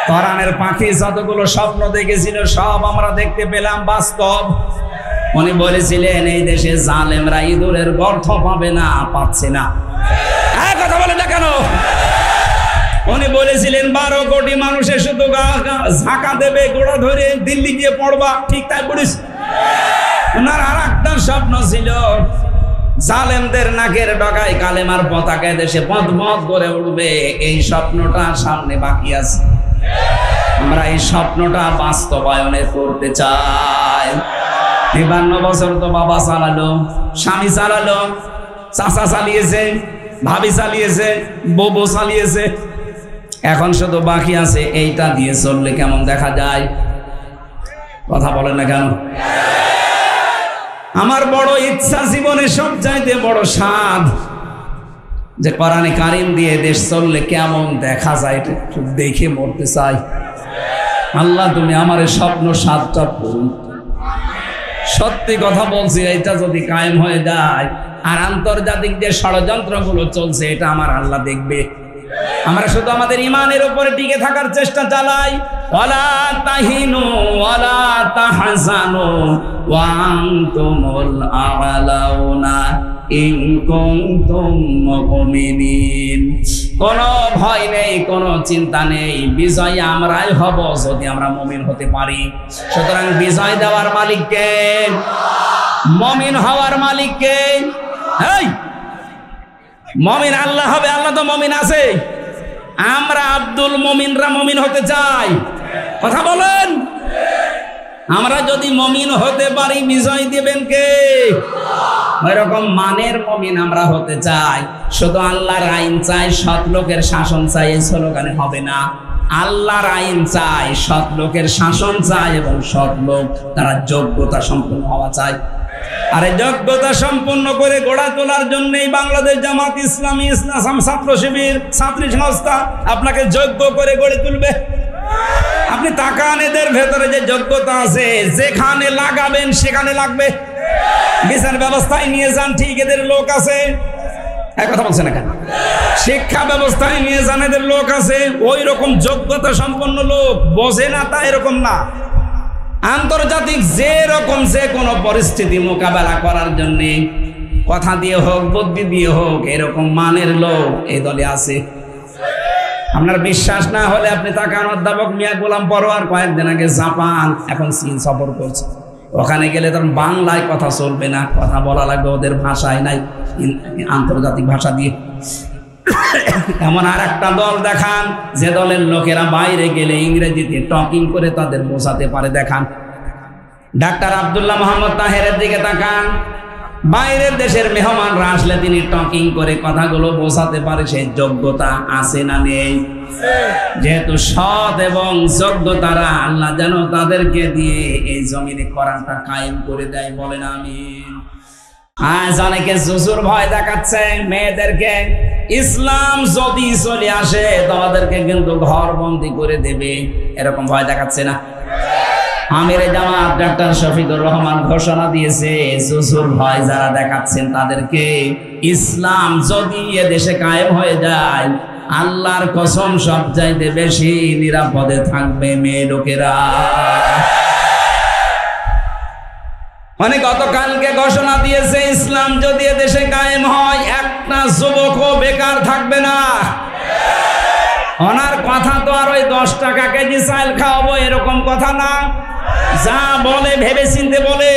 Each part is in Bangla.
কোরআনের পাখি যতগুলো স্বপ্ন দেখেছিল সব আমরা দেখতে পেলাম বাস্তব। উনি বলেছিলেন এই দেশে জালেমরা ইঁদুরের গর্ত পাবে না, পাচ্ছে না। কথা বলে না কেন? উনি বলেছিলেন 12 কোটি মানুষের শুধু ঝাঁকা দেবে, গোড়া ধরে দিল্লি গিয়ে পড়বা। ঠিক তাই পড়িস। ওনার আর একটা স্বপ্ন ছিল জালেমদের নাকের ডগায় কালেমার পতাকা দেশে পথ করে উঠবে। এই স্বপ্নটা সামনে বাকি আছে। আমরা এই স্বপ্নটা বাস্তবায়নে করতে চাই। 52 বছর তো বাবা চালালো, স্বামী চালালো, চাচা চালিয়েছে, ভাবি চালিয়েছে, বউ চালিয়েছে। এখন শুধু বাকি আছে এইটা দিয়ে চললে কেমন দেখা যায়। কথা বলেন না কেন? আমার বড় ইচ্ছা, জীবনে সবচাইতে বড় স্বাদ, যে কোরআনে কারিম দিয়ে দেশ চললে কেমন দেখা যায় এটা একটু দেখে মরতে চাই। আল্লাহ তুমি আমার এই স্বপ্ন সাতটা পূরণ। সত্যি কথা বলছি, এটা যদি কায়েম হয়ে যায় আর আন্তর্জাতিক যে ষড়যন্ত্রগুলো চলছে এটা আমার আল্লাহ দেখবে। আমরা শুধু আমাদের ঈমানের উপরে টিকে থাকার চেষ্টা চালাই। ওয়ালা তাহিনু ওয়ালা তাহজানু ওয়া আনতুমুল আ'লাউনা ইন কুনতুম মুমিনিন। কোনো ভয় নেই, কোনো চিন্তা নেই, বিজয় আমরাই হব যদি আমরা মুমিন হতে পারি। সুতরাং বিজয় দেওয়ার মালিক কে? মুমিন হওয়ার মালিক কে? এই মুমিন আল্লাহ হবে। আল্লাহ তো মুমিন আছে। আমরা আব্দুল মুমিনরা মুমিন হতে চাই। কথা বলেন। আমরা যদি মুমিন হতে পারি বিজয় দিবেন কে? এরকম মানের মুমিন আমরা হতে চাই। শুধু আল্লাহর আইন চাই, সৎ লোকের শাসন চাই, এই স্লোগানে হবে না। আল্লাহর আইন চাই, সৎ লোকের শাসন চাই, এবং সৎ লোক তারা যোগ্যতা সম্পন্ন হওয়া চাই। আর এই যোগ্যতা সম্পন্ন করে গড়া তোলার জন্যই বাংলাদেশ জামাত ইসলামী ইসলাম ছাত্র শিবির ছাত্রী সংস্থা আপনাকে যোগ্য করে গড়ে তুলবে। আপনি তাকান, এদের ভেতরে যে যোগ্যতা আছে, যেখানে লাগাবেন সেখানে লাগবে। বিচার ব্যবস্থায় নিয়ে যান, ঠিক এদের লোক আছে। এক কথা বলছে না কেন? শিক্ষা ব্যবস্থায় নিয়ে যান, এদের লোক আছে। ওই রকম যোগ্যতা সম্পন্ন লোক। বোঝে না তা এরকম না। আন্তর্জাতিক যে রকম যে কোনো পরিস্থিতি মোকাবেলা করার জন্য কথা দিয়ে হোক, বুদ্ধি দিয়ে হোক, এরকম মানের লোক এই দলে আছে। আপনার বিশ্বাস না হলে আপনি তাকান, অধ্যাপক মিয়া গোলাম পরোয়ার কয়েকদিন আগে জাপান, এখন চীন সফর করছে। ওখানে গেলে তখন বাংলায় কথা চলবে না, কথা বলা লাগবে ওদের ভাষায়, নাই আন্তর্জাতিক ভাষা দিয়ে। এমন আর একটা দল দেখান যে দলের লোকেরা বাইরে গেলে ইংরেজিতে টকিং করে তাদের বোঝাতে পারে। দেখান ডাক্তার আব্দুল্লাহ মোহাম্মদ তাহেরের দিকে তাকান। বাইরের দেশের মেহমানরা আসলে তিনি টকিং করে কথাগুলো বোঝাতে পারে। সেই যোগ্যতা আছে না নেই? যেহেতু সৎ এবং যোগ্য তারা, আল্লাহ যেন তাদেরকে দিয়ে এই জমিনে কোরআনটা কায়েম করে দেয়। বলেন আমিন। আজ অনেকে জুজুর ভয় দেখাচ্ছে মেয়েদেরকে। ইসলাম যদি চলে আসে তোমাদেরকে কিন্তু ঘর বন্দি করে দেবে, এরকম ভয় দেখাচ্ছে না? আমিরে জামাত ডাক্তার শফিকুর রহমান ঘোষণা দিয়েছে, জুজুর ভয় যারা দেখাচ্ছেন তাদেরকে ইসলাম যদি এ দেশে কায়েম হয়ে যায়, আল্লাহর কসম সবচাইতে বেশি নিরাপদে থাকবে মেয়ে লোকেরা। মানে গতকালকে ঘোষণা দিয়েছে, ইসলাম যদি এ দেশে কায়েম হয় একটা যুবকও বেকার থাকবে না। ওনার কথা তো আর ওই 10 টাকা কেজি চাল খাওয়াবো এরকম কথা না। যা বলে ভেবে চিনতে বলে।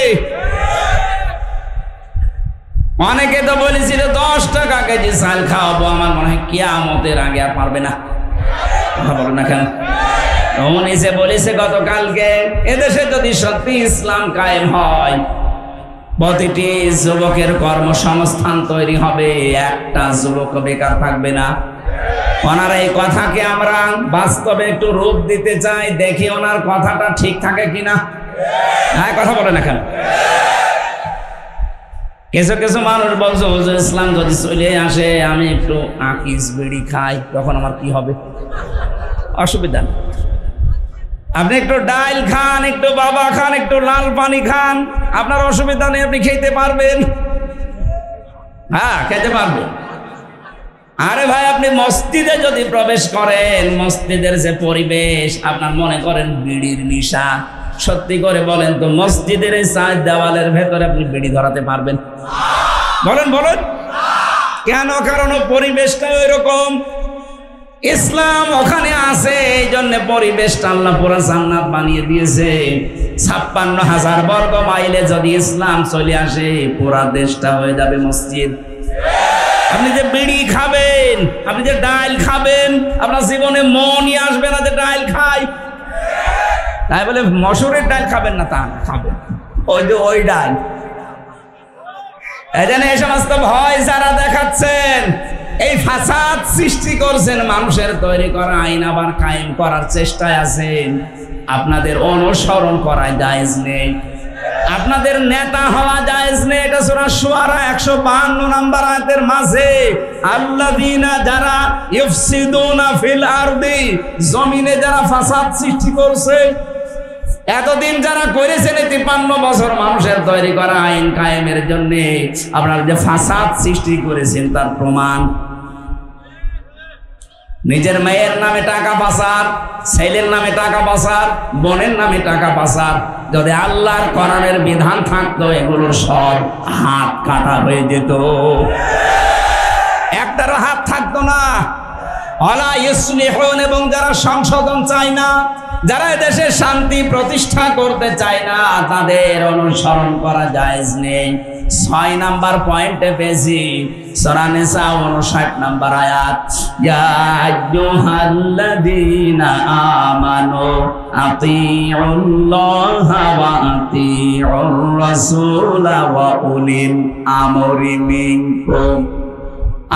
অনেকে তো বলেছিল 10 টাকা কেজি চাল খাওয়াবো, আমার মনে হয় কিয়ামতের আগে আর পারবে না। কথা বলে না কেন? উনি যে বলেছে গতকালকে, এদেশে যদি সত্যি ইসলাম কায়েম হয় প্রতিটি যুবকের কর্মসংস্থান তৈরি হবে, একটা যুবক বেকার থাকবে না। ওনার এই কথাকে আমরা বাস্তবে একটু রূপ দিতে চাই, দেখি ওনার কথাটা ঠিক থাকে কিনা। হ্যাঁ, কথা বলে না কেন? কিছু কিছু মানুষ বলছে হুজুর ইসলাম যদি চলে আসে আমি একটু আকিস বিড়ি খাই, তখন আমার কি হবে? অসুবিধা নেই। আপনি একটু ডাল খান, একটু বাবা খান, একটু লাল পানি খান, আপনার অসুবিধা নেই, আপনি খেতে পারবেন। হ্যাঁ, খেতে পারবেন। আরে ভাই, আপনি মসজিদে যদি প্রবেশ করেন, মসজিদের যে পরিবেশ, আপনার মনে করেন বিড়ির নিশা, সত্যি করে বলেন তো মসজিদের এই চার দেওয়ালের ভেতরে আপনি বিড়ি ধরাতে পারবেন? বলেন বলেন কেন? কারণ পরিবেশটা ওই রকম। ইসলাম ওখানে আছে, এই জন্য পরিবেশটা আল্লাহ পুরা জান্নাত বানিয়ে দিয়েছে। 56,000 বর্গ মাইলে যদি ইসলাম চলে আসে, পুরা দেশটা হয়ে যাবে মসজিদ। আপনি যে বিড়ি খাবেন, আপনি যে ডাল খাবেন, আপনার জীবনে মনই আসবে না যে ডাল খাই। তাই বলে মসুরের ডাল খাবেন না তা খাবেন, ওই ডাল। এজন্য এই সমস্ত ভয় যারা দেখাচ্ছেন, এই ফাসাদ সৃষ্টি করছেন, মানুষের তৈরি করা আইন আবার কায়েম করার চেষ্টায় আছেন। আপনাদের অনুসরণ করা জায়েজ নেই, আপনাদের নেতা হওয়া জায়েজ নেই। এটা সূরা শুআরা 152 নম্বর আয়াতের মাঝে, আল্লাযীনা যারা ইফসিদুনা ফিল আরদি, জমিনে যারা ফাসাদ সৃষ্টি করছে, এতদিন যারা করেছেন 53 বছর মানুষের তৈরি করা আইন কায়েমের জন্য, আপনারা যে ফাসাদ সৃষ্টি করেছেন তার প্রমাণ। নিজের মেয়ের নামে টাকা পাচার, ছেলের নামে টাকা পাচার, বোনের নামে টাকা পাচার। যদি আল্লাহর কোরআনের বিধান থাকতো, এগুলোর সব হাত কাটা হয়ে যেত, একটার হাত থাকতো না। ওয়ালা ইসলিহুন, এবং যারা সংশোধন চায় না, যারা দেশে শান্তি প্রতিষ্ঠা করতে চায় না, তাদের অনুসরণ করা জায়েজ নেই। 6 নাম্বার পয়েন্টে পেয়েছি, সূরা নিসা 59 নাম্বার আয়াত, ইয়া আইয়ুহাল্লাযীনা আমানু আতিউল্লাহা ওয়া আতিউর রাসূলা ওয়া উলিল আমরি মিনকুম।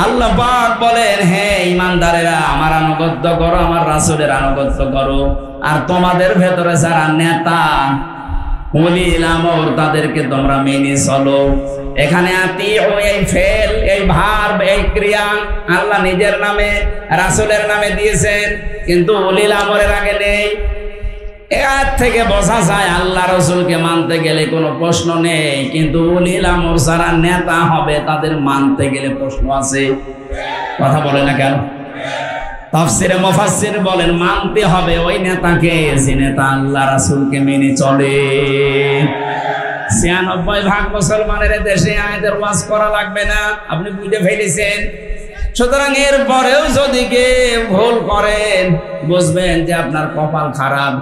আল্লাহ পাক বলেন, হে ঈমানদারেরা, আমার আনুগত্য করো, আমার রাসূলের আনুগত্য করো, আর তোমাদের ভেতরে যারা নেতা উলিল আমর, তাদেরকে তোমরা মেনে চলো। এখানে আতিউ, এই ফেল, এই ভার্ব, এই ক্রিয়া আল্লাহ নিজের নামে রাসূলের নামে দিয়েছেন, কিন্তু উলিল আমরের আগে নেই। এর থেকে বোঝা যায় আল্লাহ রাসূলকে মানতে গেলে কোনো প্রশ্ন নেই, কিন্তু উলিল আমর যারা নেতা হবে তাদের মানতে গেলে প্রশ্ন আছে। কথা বলে না কেন? তাফসীরে মুফাসসির বলেন, মানতে হবে ওই নেতাকে যে নেতা আল্লাহ রাসূলকে মেনে চলে। 96% মুসলমানের দেশে আয়াতের ওয়াজ করা লাগবে না, আপনি বুঝে ফেলেছেন। সুতরাং এর পরেও যদি কেউ ভুল করেন, বুঝবেন যে আপনার কপাল খারাপ।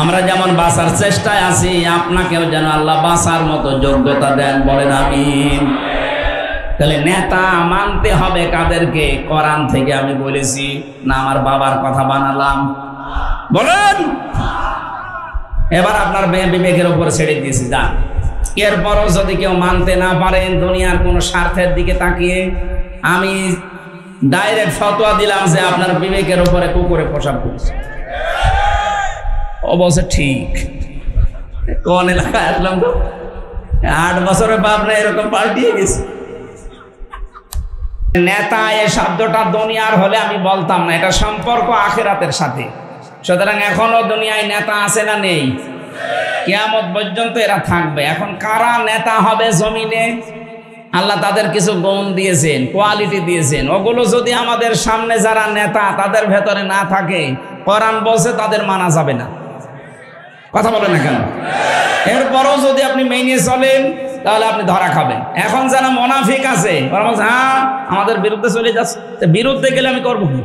আমরা যেমন বাঁচার চেষ্টায় আছি, আপনাকেও যেন আল্লাহ বাঁচার মতো যোগ্যতা দেন, বলেন আমিন। তাহলে নেতা মানতে হবে কাদেরকে? কোরআন থেকে আমি বলেছি না আমার বাবার কথা বানালাম? বলেন। এবার আপনার বিবেকের উপর ছেড়ে দিয়েছি, যান। এরপরও যদি কেউ মানতে না পারেন, দুনিয়ার কোনো স্বার্থের দিকে তাকিয়ে, আমি ডাইরেক্ট ফতোয়া দিলাম যে আপনার বিবেকের উপরে কুকুরে প্রসাব করছে। অবশ্য ঠিক, কোন এলাকায় আসলাম তো, 8 বছরের বাপ না এরকম পাল্টিয়ে গেছে। নেতা এ শব্দটা দুনিয়ার হলে আমি বলতাম না, এটা সম্পর্ক আখিরাতের সাথে। সুতরাং এখনো দুনিয়ায় নেতা আছে না নেই? কিয়ামত পর্যন্ত এরা থাকবে। এখন কারা নেতা হবে জমিনে? আল্লাহ তাদের কিছু গুণ দিয়েছেন, কোয়ালিটি দিয়েছেন। ওগুলো যদি আমাদের সামনে যারা নেতা তাদের ভেতরে না থাকে, কোরআন বলছে তাদের মানা যাবে না। কথা বলেন না কেন? এরপরও যদি আপনি মেনে চলেন, তাহলে আপনি ধরা খাবেন। এখন যারা মুনাফিক আছে, ওরা বলছে হ্যাঁ আমাদের বিরুদ্ধে চলে যাচ্ছে, বিরুদ্ধে গেলে আমি করবো কি?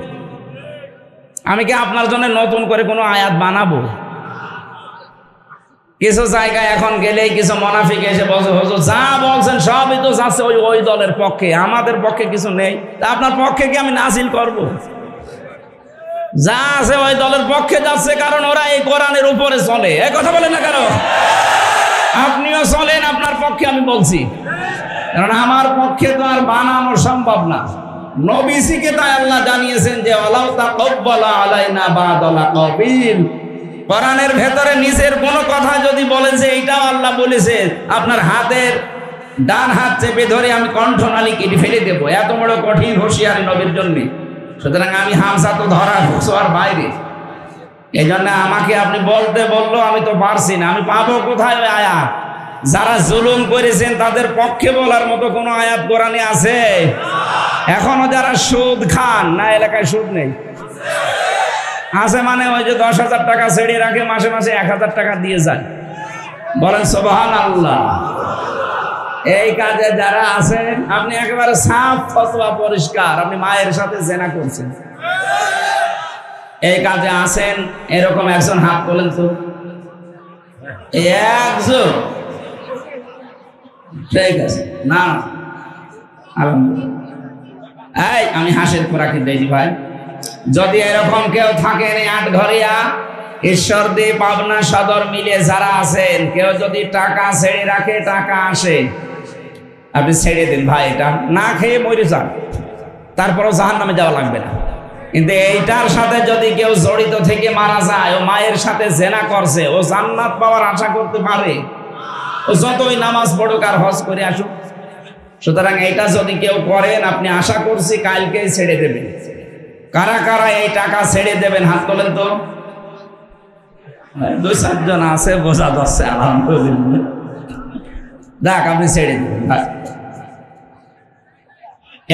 আমি কি আপনার জন্য নতুন করে কোনো আয়াত বানাবো? কিছু জায়গায় এখন গেলেই কিছু মুনাফিক এসে বলছে, হুজুর যা বলছেন সবই তো যাচ্ছে ওই দলের পক্ষে, আমাদের পক্ষে কিছু নেই। তা আপনার পক্ষে কি আমি নাজিল করব? যা আছে ওই দলের পক্ষে যাচ্ছে, কারণ ওরা এই কোরআনের উপরে চলে। এই কথা বলেন না কেন? আপনিও চলেন আপনার পক্ষে, আমি বলছি, কারণ আমার পক্ষে তো আর বানানো সম্ভব না। নবীজিকে তাই আল্লাহ জানিয়েছেন যে ওয়ালাউ তাকাব্বালা আলাইনা বাদালা কাবিল। কোরআনের ভেতরে নিজের কোনো কথা যদি বলেন যে এইটাও আল্লাহ বলেছে, আপনার হাতের ডান হাত চেপে ধরে আমি কণ্ঠনালী কেটে ফেলে দেবো, এত বড় কঠিন হুঁশিয়ারি নবীর জন্য। সুতরাং আমি হামসা তো ধরা ছোঁয়ার বাইরে। এই জন্য আমাকে আপনি বলতে বললো আমি তো পারছি না, আমি পাবো কোথায় ওই আয়াত? যারা জুলুম করেছেন তাদের পক্ষে বলার মতো কোনো আয়াত কোরআনে আছে? এখনো যারা সুদ খান, না এলাকায় সুদ নেই? আছে মানে ওই যে 10,000 টাকা ছেড়ে রাখে, মাসে মাসে 1,000 টাকা দিয়ে যায়। বলেন সুবহানাল্লাহ। এই কাজে যারা আছেন, আপনি একেবারে সাফ ফতোয়া পরিষ্কার, আপনি মায়ের সাথে জেনা করছেন, এই কাজে আছেন, এরকম একজন হাত তোলেন তো। একজন? ঠিক আছে, না আলহামদুলিল্লাহ। এই আমি হাসির খোরাকি দিয়েছি ভাই, যদি এরকম কেউ থাকেন আটঘরিয়া, ঈশ্বরদী, পাবনা সদর মিলে যারা আছেন, কেউ যদি টাকা ছেড়ে রাখে, টাকা আসে, আপনি ছেড়ে দিন ভাই, এটা না খেয়ে মরে যান, তারপরও জাহান্নামে যাওয়া লাগবে না। কিন্তু এইটার সাথে যদি কেউ জড়িত থেকে মারা যায়, ও মায়ের সাথে জেনা করছে, ও জান্নাত পাওয়ার আশা করতে পারে? ও যতই নামাজ পড়ুক আর হজ করে আসুক। সুতরাং এইটা যদি কেউ করেন, আপনি আশা করছি কালকেই ছেড়ে দেবেন। কারা কারা এই টাকা ছেড়ে দেবেন হাত তোলেন তো। 2-4 জন আছে, বোঝা যাচ্ছে, আলহামদুলিল্লাহ। দেখ আপনি ছেড়ে দেবেন।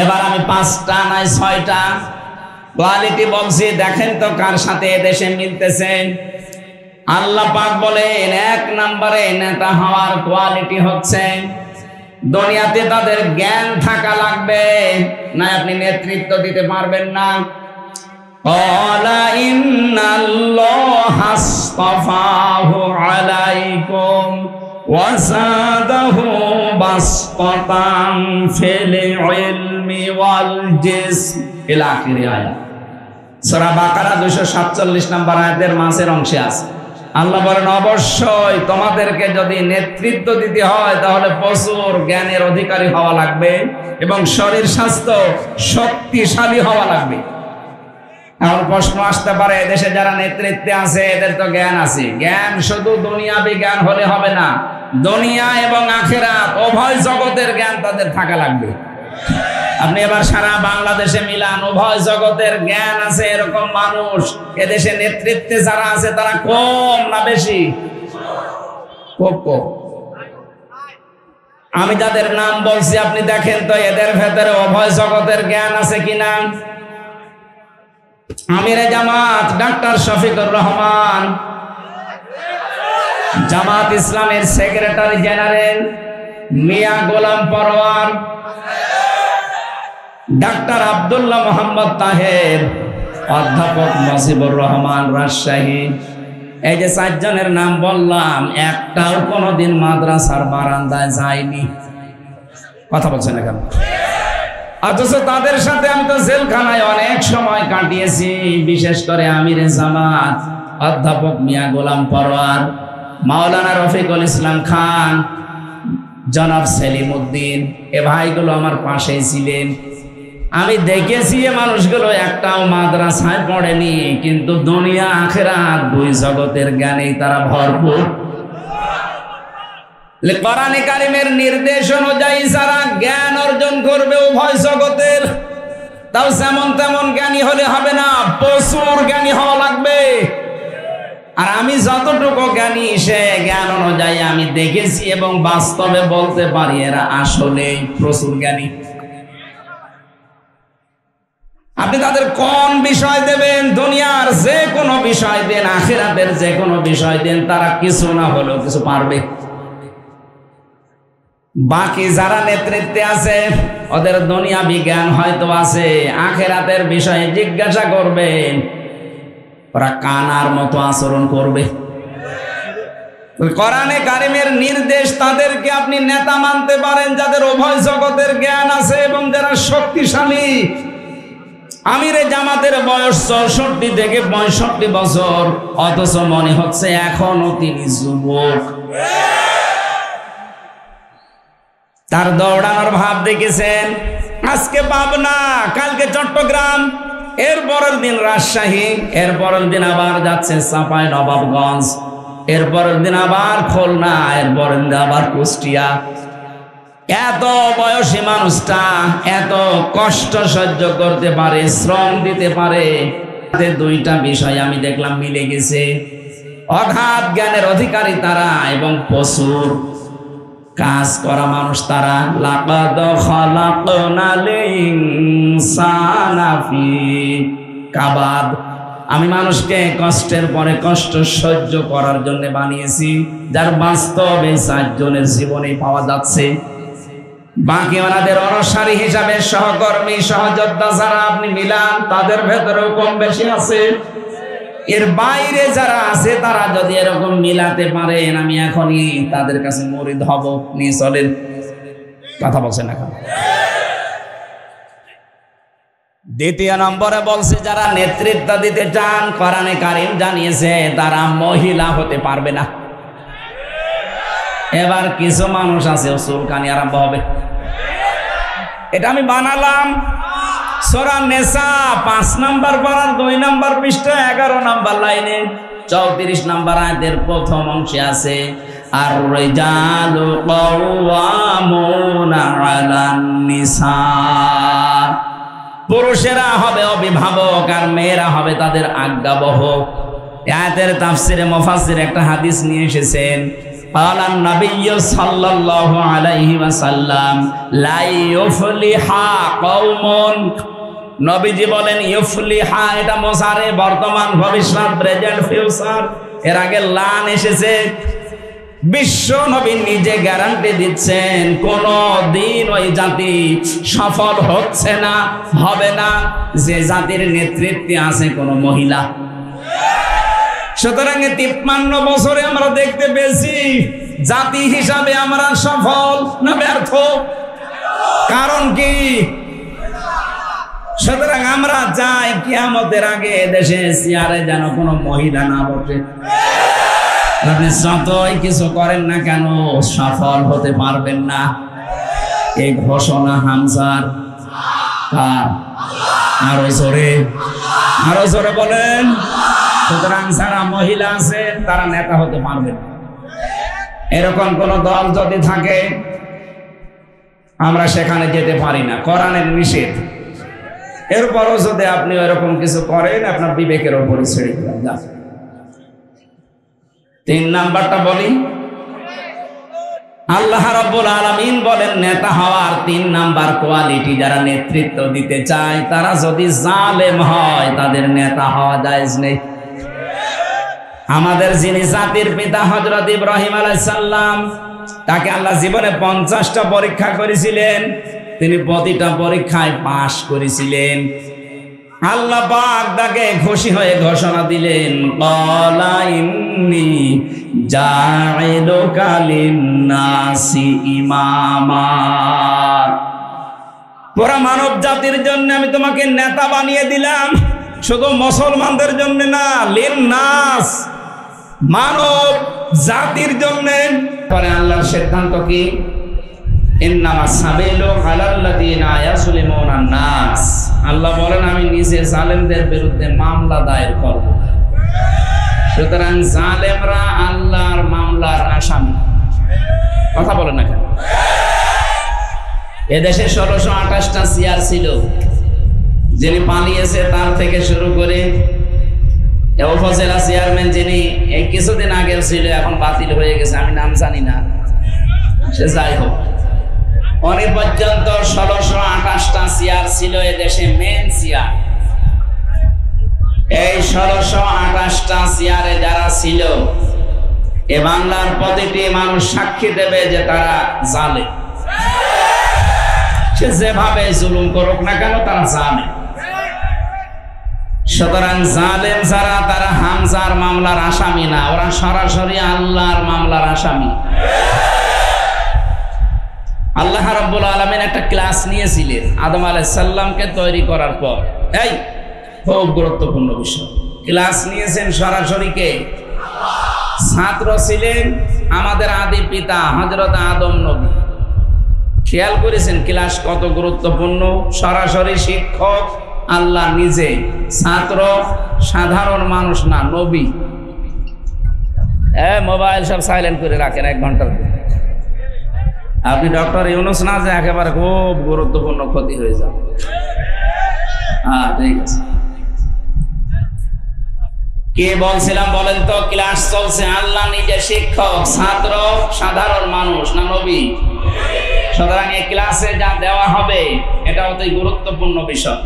এবার আমি 5টা নয় 6টা কোয়ালিটি বলছি, দেখেন তো কার সাথে এদেশে মিলতেছে। আল্লাহ পাক বলেন 1 নম্বরে নেতা হওয়ার কোয়ালিটি হচ্ছে দুনিয়াতে তাদের জ্ঞান থাকা লাগবে, না আপনি নেতৃত্ব দিতে পারবেন না। ক্বালা ইন্নাল্লাহা আসতাফাহু আলাইকুম ওয়া যাদাহু বাসতান ফিল ইলমি ওয়াল জিসম ইলা আখির আয়াত। সূরা বাকারা 247 নম্বর আয়াতের মাঝের অংশে আছে। আল্লাহ বলেন, অবশ্যই তোমাদেরকে যদি নেতৃত্ব দিতে হয় তাহলে প্রচুর জ্ঞানের অধিকারী হওয়া লাগবে এবং শরীর স্বাস্থ্য শক্তিশালী হওয়া লাগবে। এখন প্রশ্ন আসতে পারে, এদেশে যারা নেতৃত্বে আছে এদের তো জ্ঞান আছে। জ্ঞান শুধু দুনিয়াবি জ্ঞান হলে হবে না, দুনিয়া এবং আখিরাত উভয় জগতের জ্ঞান তাদের থাকা লাগবে। আপনি এবার সারা বাংলাদেশে মিলান, উভয় জগতের জ্ঞান আছে এরকম মানুষ এদেশে নেতৃত্বে যারা আছে তারা কম না বেশি? খুব কম। আমি যাদের নাম বলছি আপনি দেখেন তো এদের ভেতরে উভয় জগতের জ্ঞান আছে কিনা। আমিরে জামাত ডাক্তার শফিকুর রহমান, জামাত ইসলামের সেক্রেটারি জেনারেল মিয়া গোলাম পরওয়ার, ডাক্তার আব্দুল্লাহ মোহাম্মদ তাহের, অধ্যাপক মুজিবুর রহমান রাজশাহী। এই যে 4 জনের নাম বললাম, একটাও কোনোদিন মাদ্রাসার বারান্দায় যায়নি। কথা বলছেন না কেন? অথচ তাদের সাথে আমি তো জেলখানায় অনেক সময় কাটিয়েছি। বিশেষ করে আমিরে জামাত অধ্যাপক মিয়া গোলাম পরওয়ার, মাওলানা রফিকুল ইসলাম খান, জনাব সেলিম উদ্দিন, এ ভাইগুলো আমার পাশেই ছিলেন। আমি দেখেছি এ মানুষগুলো একটাও মাদ্রাসায় পড়েনি, কিন্তু দুনিয়া আখিরাত 2 জগতের জ্ঞানেই তারা ভরপুর। কোরআনে কারিমের নির্দেশ অনুযায়ী যারা জ্ঞান অর্জন করবে উভয় জগতের, তাও যেমন তেমন জ্ঞানী হলে হবে না, প্রচুর জ্ঞানী হওয়া লাগবে। আর আমি যতটুকু জ্ঞানী সে জ্ঞান অনুযায়ী আমি দেখেছি এবং বাস্তবে বলতে পারি এরা আসলেই প্রচুর জ্ঞানী। আপনি তাদের কোন বিষয় দেবেন, দুনিয়ার যে কোনো বিষয় দেন, আখিরাতের যে কোনো বিষয় দেন, তারা কিছু না হলেও কিছু পারবে। বাকি যারা নেতৃত্বে আছে ওদের দুনিয়াবি জ্ঞান হয়তো আছে, আখিরাতের বিষয়ে জিজ্ঞাসা করবেন ওরা কানার মতো আচরণ করবে। কোরআনে কারিমের নির্দেশ, তাদেরকে আপনি নেতা মানতে পারেন যাদের উভয় জগতের জ্ঞান আছে এবং যারা শক্তিশালী। আমিরে জামাতের বয়স 64 থেকে 65 বছর, অথচ মনে হচ্ছে এখনো তিনি যুবক। তার দৌড়ানোর ভাব দেখেছেন। আজকে পাবনা, কালকে চট্টগ্রাম, এর পরের দিন রাজশাহী, এর পরের দিন আবার যাচ্ছে চাঁপাইনবাবগঞ্জ, এর পরের দিন আবার খুলনা, এর পরের দিন আবার কুষ্টিয়া। এত বয়সী মানুষটা এত কষ্ট সহ্য করতে পারে, শ্রম দিতে পারে। 2টা বিষয় আমি দেখলাম মিলে গেছে। অগাধ জ্ঞানের অধিকারী তারা এবং প্রচুর কাজ করা মানুষ তারা। লাকাদ খালাকনাল ইনসানা ফি কাবাদ, আমি মানুষকে কষ্টের পরে কষ্ট সহ্য করার জন্য বানিয়েছি, যার বাস্তবে 4 জনের জীবনে পাওয়া যাচ্ছে। বাকি ওনাদের অনুসারী হিসাবে সহকর্মী সহযোদ্ধা যারা আপনি মিলান, তাদের ভেতরেও কম বেশি আছে। এর বাইরে যারা আছে তারা যদি এরকম মিলাতে পারেন, আমি এখনই তাদের কাছে মুরিদ হব। নিয়ে চলেন, কথা বলছেন এখন। দ্বিতীয় নম্বরে বলছে যারা নেতৃত্ব দিতে চান, কোরআনে কারীম জানিয়েছে তারা মহিলা হতে পারবে না। এবার কিছু মানুষ আছে চুলকানি আরম্ভ হবে, এটা আমি বানালাম। সূরা নিসা 5 নম্বর পারার 2 নম্বর পৃষ্ঠা 11 নম্বর লাইনে 34 নম্বর আয়াতের প্রথম অংশে আছে, আর রিজালু কাওয়ামুনা আলান নিসা, পুরুষেরা হবে অভিভাবক আর মেয়েরা হবে তাদের আজ্ঞাবহক। আয়াতের তাফসিরে মুফাসসির একটা হাদিস নিয়ে এসেছেন, ক্বালান নাবিয়্যু সাল্লাল্লাহু আলাইহি ওয়াসাল্লাম লা ইউফলিহা কওমুন, নবীজি বলেন ইউফলিহা এটা মুজারে, বর্তমান ভবিষ্যৎ প্রেজেন্ট ফিউচার, এর আগে লান এসেছে। বিশ্ব নবী নিজে গ্যারান্টি দিচ্ছেন কোন দিন ওই জাতি সফল হচ্ছে না, হবে না যে জাতির নেতৃত্বে আছে কোন মহিলা। সুতরাং 53 বছরে আমরা দেখতে পেয়েছি জাতি হিসাবে আমরা সফল না ব্যর্থ? কারণ কি? সুতরাং আমরা চাই কিয়ামতের আগে দেশে চেয়ারে যেন কোনো মহিলা না বসে। আপনি যতই কিছু করেন না কেন সফল হতে পারবেন না। এই ঘোষণা হামজার কার? আরো জোরে বলেন। সুতরাং যারা মহিলা আছে তারা নেতা হতে পারবে না। এরকম কোন দল যদি থাকে আমরা সেখানে যেতে পারি না, কোরআনের নিষেধ। এরপরও যদি আপনি এরকম কিছু করেন আপনার বিবেকের উপরে ছেড়ে দিলাম। 3 নাম্বারটা বলি, আল্লাহ রাব্বুল আলামিন বলেন নেতা হওয়ার 3 নাম্বার কোয়ালিটি, যারা নেতৃত্ব দিতে চায় তারা যদি জালেম হয় তাদের নেতা হওয়া জায়েজ নেই। আমাদের যিনি জাতির পিতা হযরত ইব্রাহিম আলাইহিস সালাম, তাকে আল্লাহ জীবনে 50টা পরীক্ষা করেছিলেন, তিনি প্রতিটা পরীক্ষায় পাশ করেছিলেন। আল্লাহ পাক তাকে খুশি হয়ে ঘোষণা দিলেন, ক্বালা ইন্নী জাইলুকা লিন-নাসি ইমামা, পুরা মানব জাতির জন্য আমি তোমাকে নেতা বানিয়ে দিলাম, শুধু মুসলমানদের জন্য না, লিন-নাস মানব জাতির জন্য। পরে আল্লাহর সিদ্ধান্ত কি? ইন্নামাস সাবিলু আলাল্লাযিনা ইয়াজলিমুনা নাস, আল্লাহ বলেন আমি নিজে জালেমদের বিরুদ্ধে মামলা দায়ের করব। সুতরাং জালেমরা আল্লাহর মামলার আসামি। কথা বলেন না কেন? এদেশে 1628টা চেয়ার ছিল, যিনি পালিয়েছে তার থেকে শুরু করে উপজেলা চেয়ারম্যান যিনি এই কিছুদিন আগে ছিল, এখন বাতিল হয়ে গেছে, আমি নাম জানি না, সে যাই হোক, অনেক পর্যন্ত 1628টা চেয়ার ছিল এদেশে মেন চেয়ার। এই 1628টা চেয়ারে যারা ছিল, এ বাংলার প্রতিটি মানুষ সাক্ষী দেবে যে তারা জালেম। সে যেভাবে জুলুম করুক না কেন তারা জানে। সুতরাং জালেম যারা তারা হামজার মামলার আসামি না, ওরা সরাসরি আল্লাহর মামলার আসামি। আল্লাহ রাব্বুল আলামিন একটা ক্লাস নিয়েছিলেন আদম আলাইহিস সালামকে তৈরি করার পর। এই খুব গুরুত্বপূর্ণ বিষয়, ক্লাস নিয়েছেন সরাসরি কে? ছাত্র ছিলেন আমাদের আদি পিতা হযরত আদম নবী। খেয়াল করেছেন ক্লাস কত গুরুত্বপূর্ণ? সরাসরি শিক্ষক আল্লাহ নিজে, ছাত্র সাধারণ মানুষ না, নবী। মোবাইল সব সাইলেন্ট করে রাখেন 1 ঘন্টার। আপনি ডক্টর ইউনুস না যে একেবারে খুব গুরুত্বপূর্ণ ক্ষতি হয়ে যাবে। হ্যাঁ ঠিক আছে। কে বলছিলাম বলেন তো? ক্লাস চলছে, আল্লাহ নিজে শিক্ষক, ছাত্র সাধারণ মানুষ না নবী? সুতরাং এই ক্লাসে যা দেওয়া হবে এটা অতি গুরুত্বপূর্ণ বিষয়।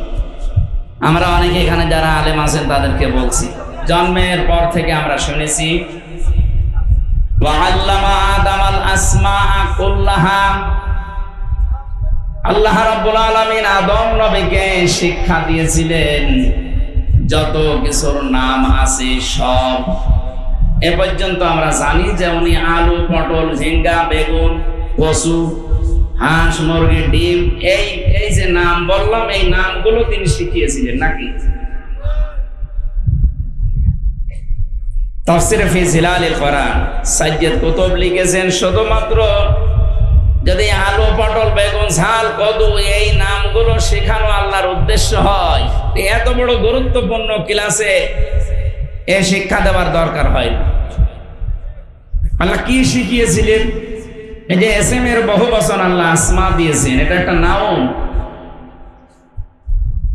আমরা অনেকে এখানে যারা আলেম আছেন তাদেরকে বলছি, জন্মের পর থেকে আমরা শুনেছি ওয়াআল্লামা আদামাল আসমাআ কুল্লাহা, আল্লাহ রাব্বুল আলামিন আদম নবীকে শিক্ষা দিয়েছিলেন যত কিছুর নাম আছে সব। এ পর্যন্ত আমরা জানি যে উনি আলু, পটল, ঝিঙ্গা, বেগুন, কচু, হাঁস, মুরগি, ডিম, এই যে নাম বললাম এই নামগুলো তিনি শিখিয়েছিলেন নাকি? তাফসীরে ফি জিলালিল কোরআন সাইয়্যিদ কুতুব লিখেছেন, শুধুমাত্র যদি আলু, পটল, বেগুন, ঝাল, কদু এই নামগুলো শেখানো আল্লাহর উদ্দেশ্য হয়, এত বড় গুরুত্বপূর্ণ ক্লাসে এ শিক্ষা দেওয়ার দরকার হয় না। আল্লাহ কি শিখিয়েছিলেন? এই যে এসএম এর বহু বচন আল্লাহ আসমা দিয়েছেন, এটা একটা নাম।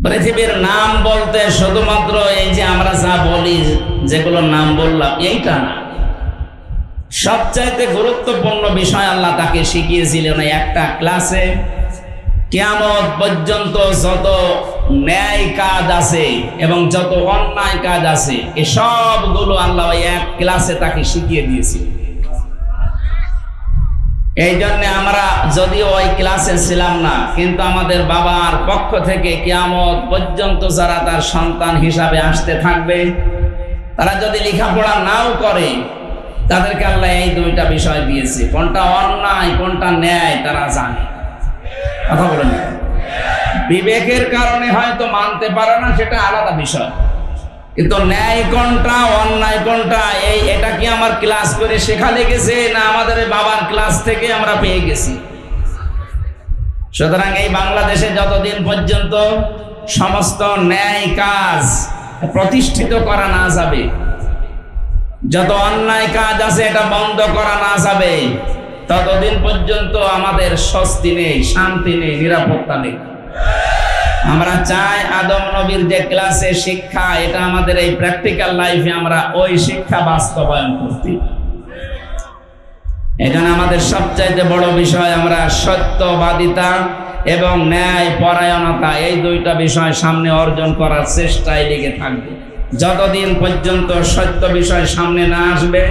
পৃথিবীর নাম বলতে শুধুমাত্র এই যে আমরা যা বলি যেগুলো নাম বললাম এইটা না, সবচাইতে গুরুত্বপূর্ণ বিষয় আল্লাহ তাকে শিখিয়েছিলেন একটা ক্লাসে। কিয়ামত পর্যন্ত যত ন্যায় কাজ আছে এবং যত অন্যায় কাজ আছে এই সবগুলো আল্লাহ এক ক্লাসে তাকে শিখিয়ে দিয়েছিল। এই জন্য আমরা যদিও ওই ক্লাসে ছিলাম না, কিন্তু আমাদের বাবার পক্ষ থেকে কিয়ামত পর্যন্ত যারা তার সন্তান হিসাবে আসতে থাকবে, তারা যদি লেখাপড়া নাও করে তাদেরকে আল্লাহ এই দুইটা বিষয় দিয়েছে, কোনটা অন্যায় কোনটা ন্যায় তারা জানে। কথা বলেন, বিবেকের কারণে হয়তো মানতে পারে না, সেটা আলাদা বিষয়, কিন্তু ন্যায় কোনটা অন্যায় কোনটা এটা কি আমার ক্লাস করে শেখা লেগেছে না আমাদের বাবার ক্লাস থেকে আমরা পেয়ে গেছি? সুতরাং এই বাংলাদেশে যতদিন পর্যন্ত সমস্ত ন্যায় কাজ প্রতিষ্ঠিত করা না যাবে, যত অন্যায় কাজ আছে এটা বন্ধ করা না যাবে, ততদিন পর্যন্ত আমাদের স্বস্তি নেই, শান্তি নেই, নিরাপত্তা নেই। আমরা চাই আদম নবীর যে ক্লাসে শিক্ষা, এটা আমাদের এই প্র্যাকটিক্যাল লাইফে আমরা ওই শিক্ষা বাস্তবায়ন করতে। এখানে আমাদের সবচাইতে বড় বিষয় আমরা সত্যবাদিতা এবং ন্যায় পরায়ণতা, এই দুইটা বিষয় সামনে অর্জন করার চেষ্টায় লেগে থাকবে। যতদিন পর্যন্ত সত্য বিষয় সামনে না আসবে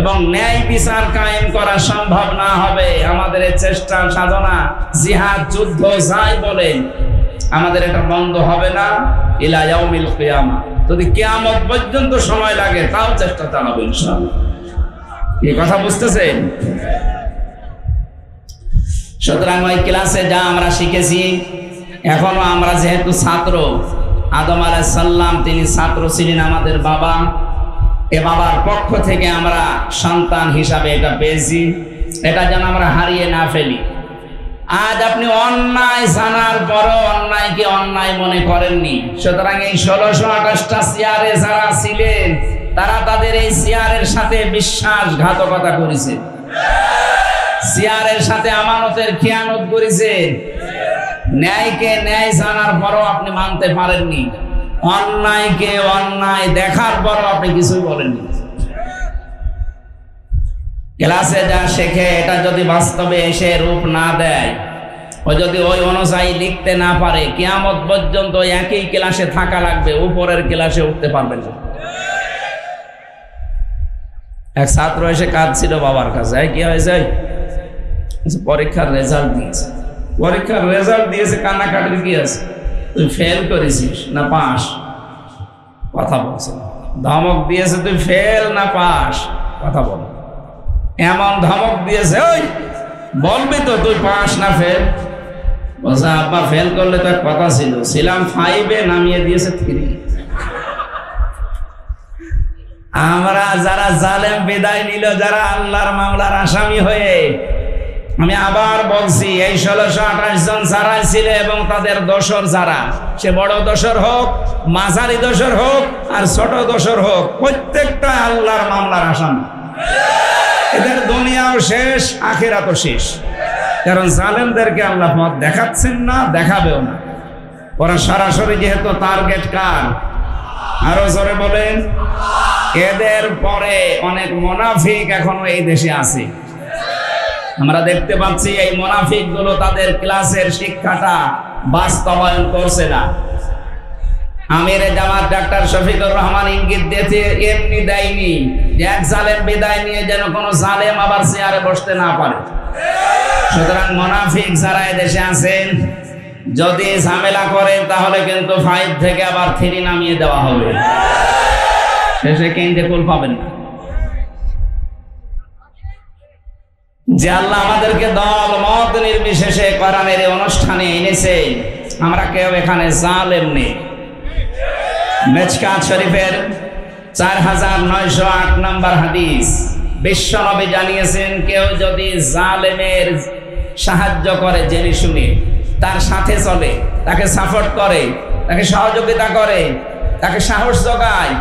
এবং ন্যায় বিচার কায়েম করা সম্ভব না হবে, আমাদের এই চেষ্টা সাধনা জিহাদ যুদ্ধ যাই বলেন আমাদের এটা বন্ধ হবে না ইলা ইয়াউমিল কিয়ামা। যদি কিয়ামত পর্যন্ত সময় লাগে তাও চেষ্টা চালাবো ইনশাআল্লাহ। এই কথা বুঝতেছেন? সুতরাং ওই ক্লাসে যা আমরা শিখেছি, এখনো আমরা যেহেতু ছাত্র, আদম আলাইহিস সালাম তিনি ছাত্র ছিলেন আমাদের বাবা, এ বাবার পক্ষ থেকে আমরা সন্তান হিসাবে এটা পেয়েছি, এটা যেন আমরা হারিয়ে না ফেলি। আজ আপনি অন্যায় জানার পরও অন্যায়কে অন্যায় মনে করেননি। সুতরাং এই 1628টা চেয়ারে যারা ছিলেন তারা তাদের এই চেয়ারের সাথে বিশ্বাসঘাতকতা করেছে, চেয়ারের সাথে আমানতের খেয়ানত করেছে। ন্যায়কে ন্যায় জানার পরও আপনি মানতে পারেননি, অন্যায়কে অন্যায় দেখার পরও আপনি কিছুই বলেননি। ক্লাসে যা শেখে এটা যদি বাস্তবে এসে রূপ না দেয়, ও যদি ওই অনুযায়ী লিখতে না পারে, কিয়ামত পর্যন্ত একই ক্লাসে থাকা লাগবে, উপরের ক্লাসে উঠতে পারবে না। এক ছাত্র এসে কাঁদছিল বাবার কাছে, কি হয়েছে? পরীক্ষার রেজাল্ট দিয়েছে। পরীক্ষার রেজাল্ট দিয়েছে, কান্নাকাটির কি আছে? তুই ফেল করেছিস না পাস? কথা বলছে। ধমক দিয়েছে, তুই ফেল না পাস? কথা বল। এমন ধমক দিয়েছে, ওই বলবি তো তুই পাস না ফেল? বলছে আব্বা ফেল করলে তো কথা ছিল, ছিলাম 5-এ, নামিয়ে দিয়েছে 3। আমরা যারা জালেম বিদায় নিল, যারা আল্লাহর মামলার আসামি হয়ে, আমি আবার বলছি এই 1628 জন যারা ছিল এবং তাদের দোসর যারা, সে বড় দোসর হোক, মাঝারি দোসর হোক আর ছোট দোসর হোক, প্রত্যেকটা আল্লাহর মামলার আসামি। এদের দুনিয়াও শেষ, আখিরাতও শেষ। কারণ জালেমদেরকে আল্লাহ পথ দেখাচ্ছেন না, দেখাবেও না। ওরা সরাসরি যেহেতু টার্গেট কার, আরো জোরে বলেন। এদের পরে অনেক মুনাফিক এখনো এই দেশে আছে। আমরা দেখতে পাচ্ছি এই মুনাফিক গুলো তাদের ক্লাসের শিক্ষাটা বাস্তবায়ন করছে না। আমিরে জামাত ডাক্তার শফিকুর রহমান ইঙ্গিত দিয়েছে, এমনি দেয়নি যে এক জালেম বিদায় নিয়ে যেন কোনো জালেম আবার চেয়ারে বসতে না পারে। সুতরাং মুনাফিক যারা এদেশে আছেন, যদি ঝামেলা করেন তাহলে কিন্তু 5 থেকে আবার 3 নামিয়ে দেওয়া হবে, শেষে কেন্দ্রে কুল পাবেন না। যে আল্লাহ আমাদেরকে দল মত নির্বিশেষে কোরআনের এই অনুষ্ঠানে এনেছে, আমরা কেউ এখানে জালেম নেই। মেচকাত শরীফের 4908 নম্বর হাদিস, বিশ্বনবী জানিয়েছেন, কেউ যদি জালেমের সাহায্য করে জেনে শুনে, তার সাথে চলে, তাকে সাপোর্ট করে, তাকে সহযোগিতা করে, তাকে সাহস যোগায়,